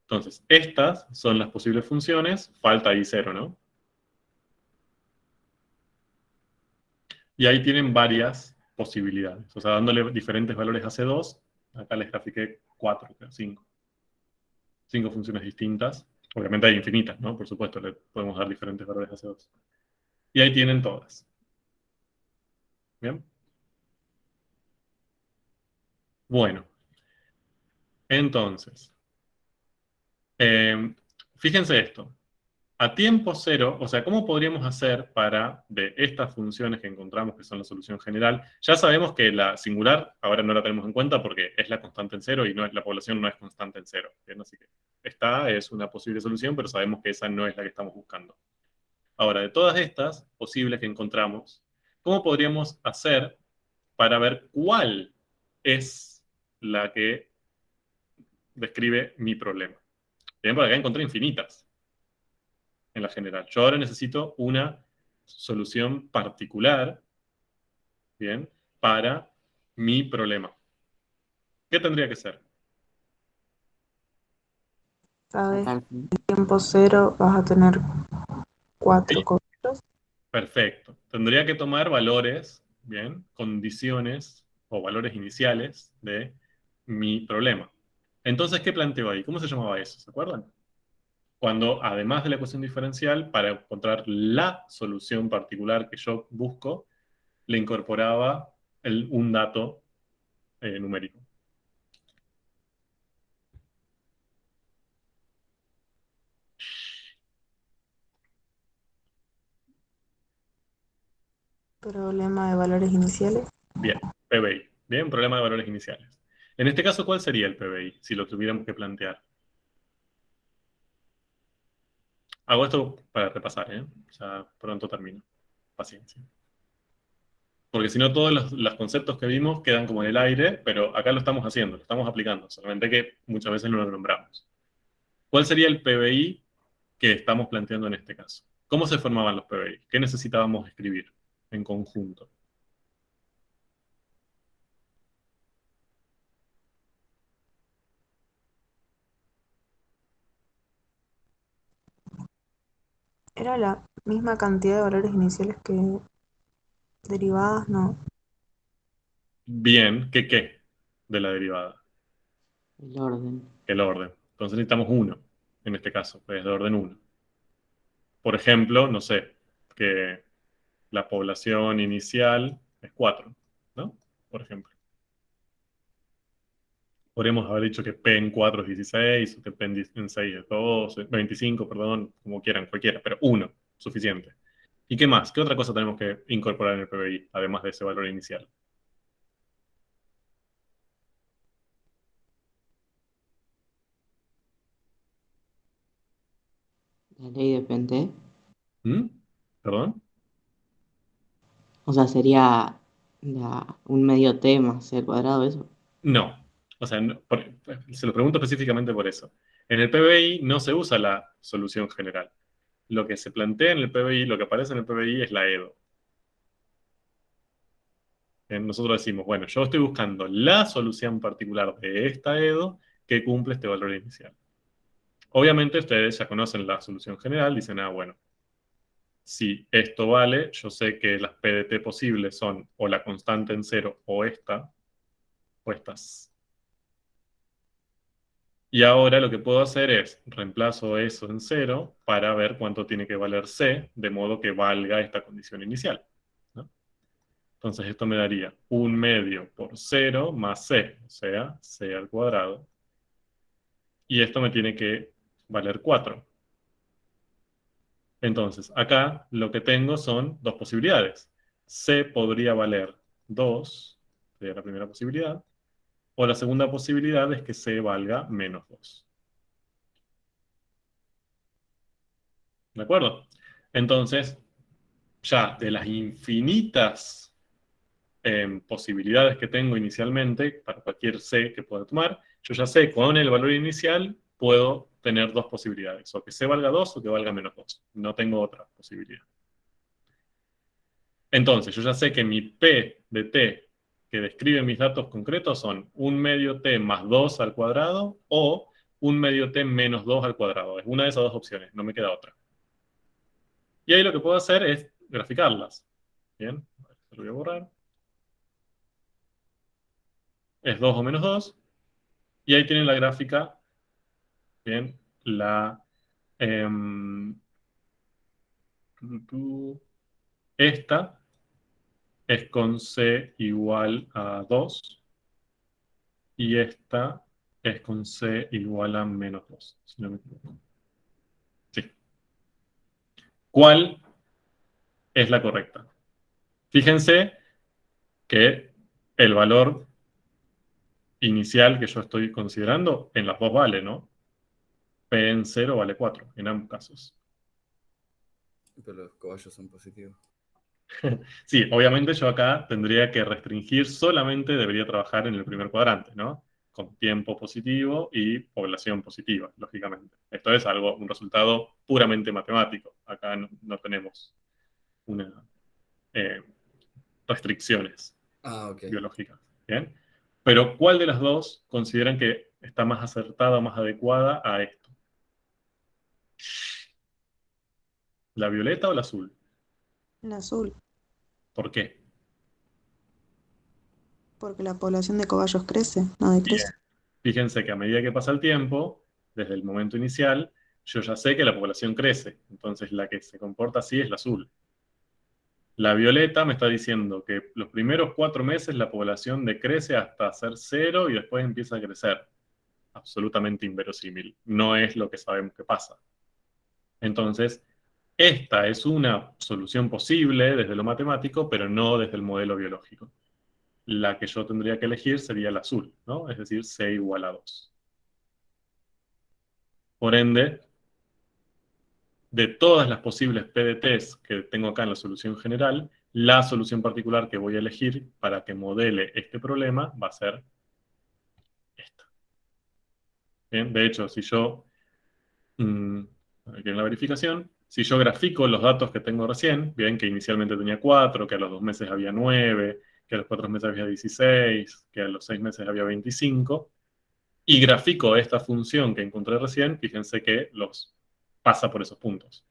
Entonces, estas son las posibles funciones. Falta ahí 0, ¿no? Y ahí tienen varias posibilidades. O sea, dándole diferentes valores a C2, acá les grafiqué 4, 5. 5 funciones distintas. Obviamente hay infinitas, ¿no? Por supuesto, le podemos dar diferentes valores a C2. Y ahí tienen todas. ¿Bien? Bueno. Entonces, fíjense esto. A tiempo cero, o sea, ¿cómo podríamos hacer para, de estas funciones que encontramos que son la solución general? Ya sabemos que la singular ahora no la tenemos en cuenta porque es la constante en cero y no es, la población no es constante en cero. ¿Bien? Así que esta es una posible solución, pero sabemos que esa no es la que estamos buscando. Ahora, de todas estas posibles que encontramos, ¿cómo podríamos hacer para ver cuál es la que describe mi problema? Bien, por acá encontré infinitas en la general. Yo ahora necesito una solución particular, ¿bien? Para mi problema. ¿Qué tendría que ser? Cada vez Sacar tiempo cero vas a tener 4 Sí. cosas. Perfecto. Tendría que tomar valores, ¿bien? Condiciones o valores iniciales de mi problema. Entonces, ¿qué planteo ahí? ¿Cómo se llamaba eso? ¿Se acuerdan? Cuando, además de la ecuación diferencial, para encontrar la solución particular que yo busco, le incorporaba un dato numérico. Problema de valores iniciales. Bien, PBI. Bien, problema de valores iniciales. En este caso, ¿cuál sería el PBI si lo tuviéramos que plantear? Hago esto para repasar, ¿eh? Ya pronto termino. Paciencia. Porque si no, todos los conceptos que vimos quedan como en el aire, pero acá lo estamos haciendo, lo estamos aplicando, solamente que muchas veces no lo nombramos. ¿Cuál sería el PBI que estamos planteando en este caso? ¿Cómo se formaban los PBI? ¿Qué necesitábamos escribir en conjunto? Era la misma cantidad de valores iniciales que derivadas, no. Bien, ¿qué? De la derivada. el orden. El orden. Entonces necesitamos uno, en este caso, pues de orden 1. Por ejemplo, no sé, que la población inicial es 4, ¿no? Por ejemplo. Podríamos haber dicho que P en 4 es 16, o que P en 6 es 12, 25, perdón, como quieran, cualquiera, pero 1, suficiente. ¿Y qué más? ¿Qué otra cosa tenemos que incorporar en el PBI, además de ese valor inicial? La ley depende. ¿Mm? ¿Perdón? O sea, sería un medio t más c al cuadrado, eso. No. O sea, se lo pregunto específicamente por eso. En el PBI no se usa la solución general. Lo que se plantea en el PBI, lo que aparece en el PBI es la EDO. Nosotros decimos, bueno, yo estoy buscando la solución particular de esta EDO que cumple este valor inicial. Obviamente ustedes ya conocen la solución general, dicen, bueno, si esto vale, yo sé que las P de T posibles son o la constante en cero o esta, o estas. Y ahora lo que puedo hacer es reemplazo eso en cero para ver cuánto tiene que valer C, de modo que valga esta condición inicial, ¿no? Entonces esto me daría 1/2 por 0 más C, o sea, C al cuadrado. Y esto me tiene que valer 4. Entonces, acá lo que tengo son dos posibilidades. C podría valer 2, sería la primera posibilidad, O la segunda posibilidad es que C valga menos 2. ¿De acuerdo? Entonces, ya de las infinitas posibilidades que tengo inicialmente, para cualquier C que pueda tomar, yo ya sé con el valor inicial puedo tener dos posibilidades, o que C valga 2 o que valga menos 2. No tengo otra posibilidad. Entonces, yo ya sé que mi P de T que describe mis datos concretos son 1 medio T más 2 al cuadrado o 1 medio T menos 2 al cuadrado. Es una de esas dos opciones, no me queda otra. Y ahí lo que puedo hacer es graficarlas. Bien, lo voy a borrar. Es 2 o menos 2. Y ahí tienen la gráfica. Bien, esta es con C igual a 2. Y esta es con C igual a menos 2, si no me equivoco. Sí. ¿Cuál es la correcta? Fíjense que el valor inicial que yo estoy considerando en las dos vale, ¿no? P en 0 vale 4, en ambos casos. Pero los caballos son positivos. Sí, obviamente yo acá tendría que restringir, solamente debería trabajar en el primer cuadrante, ¿no? Con tiempo positivo y población positiva, lógicamente. Esto es un resultado puramente matemático. Acá no tenemos restricciones biológicas. ¿Bien? Pero ¿cuál de las dos consideran que está más acertada o más adecuada a esto? ¿La violeta o la azul? El azul, ¿Por qué? porque la población de cobayos crece, no decrece. Fíjense que a medida que pasa el tiempo, desde el momento inicial, yo ya sé que la población crece. Entonces la que se comporta así es la azul. La violeta me está diciendo que los primeros 4 meses la población decrece hasta ser 0 y después empieza a crecer. Absolutamente inverosímil. No es lo que sabemos que pasa. Entonces, esta es una solución posible desde lo matemático, pero no desde el modelo biológico. La que yo tendría que elegir sería la azul, ¿no? Es decir, C igual a 2. Por ende, de todas las posibles PDTs que tengo acá en la solución general, la solución particular que voy a elegir para que modele este problema va a ser esta. Bien, de hecho, si yo, aquí en la verificación, si yo grafico los datos que tengo recién, bien, que inicialmente tenía 4, que a los 2 meses había 9, que a los 4 meses había 16, que a los 6 meses había 25, y grafico esta función que encontré recién, fíjense que pasa por esos puntos.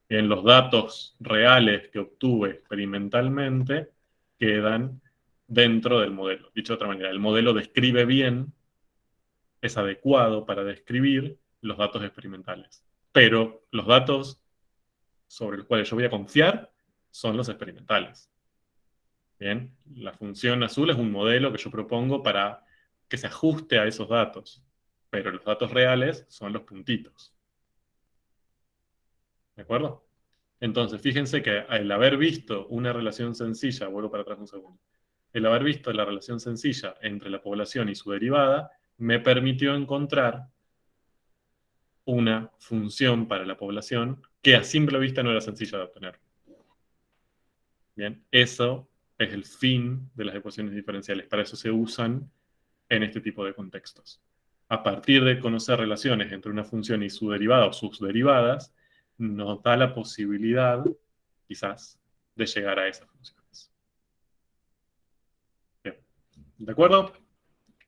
Bien, los datos reales que obtuve experimentalmente quedan dentro del modelo. Dicho de otra manera, el modelo describe bien, es adecuado para describir los datos experimentales. Pero los datos sobre los cuales yo voy a confiar son los experimentales. Bien, la función azul es un modelo que yo propongo para que se ajuste a esos datos, pero los datos reales son los puntitos. ¿De acuerdo? Entonces, fíjense que al haber visto una relación sencilla, vuelvo para atrás un segundo, el haber visto la relación sencilla entre la población y su derivada, me permitió encontrar una función para la población que a simple vista no era sencilla de obtener. Bien, eso es el fin de las ecuaciones diferenciales. Para eso se usan en este tipo de contextos. A partir de conocer relaciones entre una función y su derivada o sus derivadas, nos da la posibilidad, quizás, de llegar a esas funciones. Bien. ¿De acuerdo?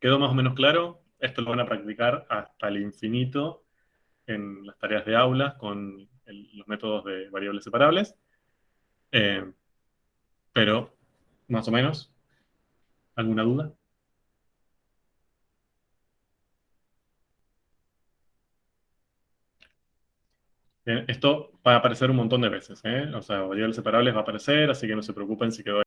¿Quedó más o menos claro? Esto lo van a practicar hasta el infinito en las tareas de aula con los métodos de variables separables. Pero, más o menos, ¿alguna duda? Bien, esto va a aparecer un montón de veces, ¿eh? O sea, variables separables va a aparecer, así que no se preocupen si quedó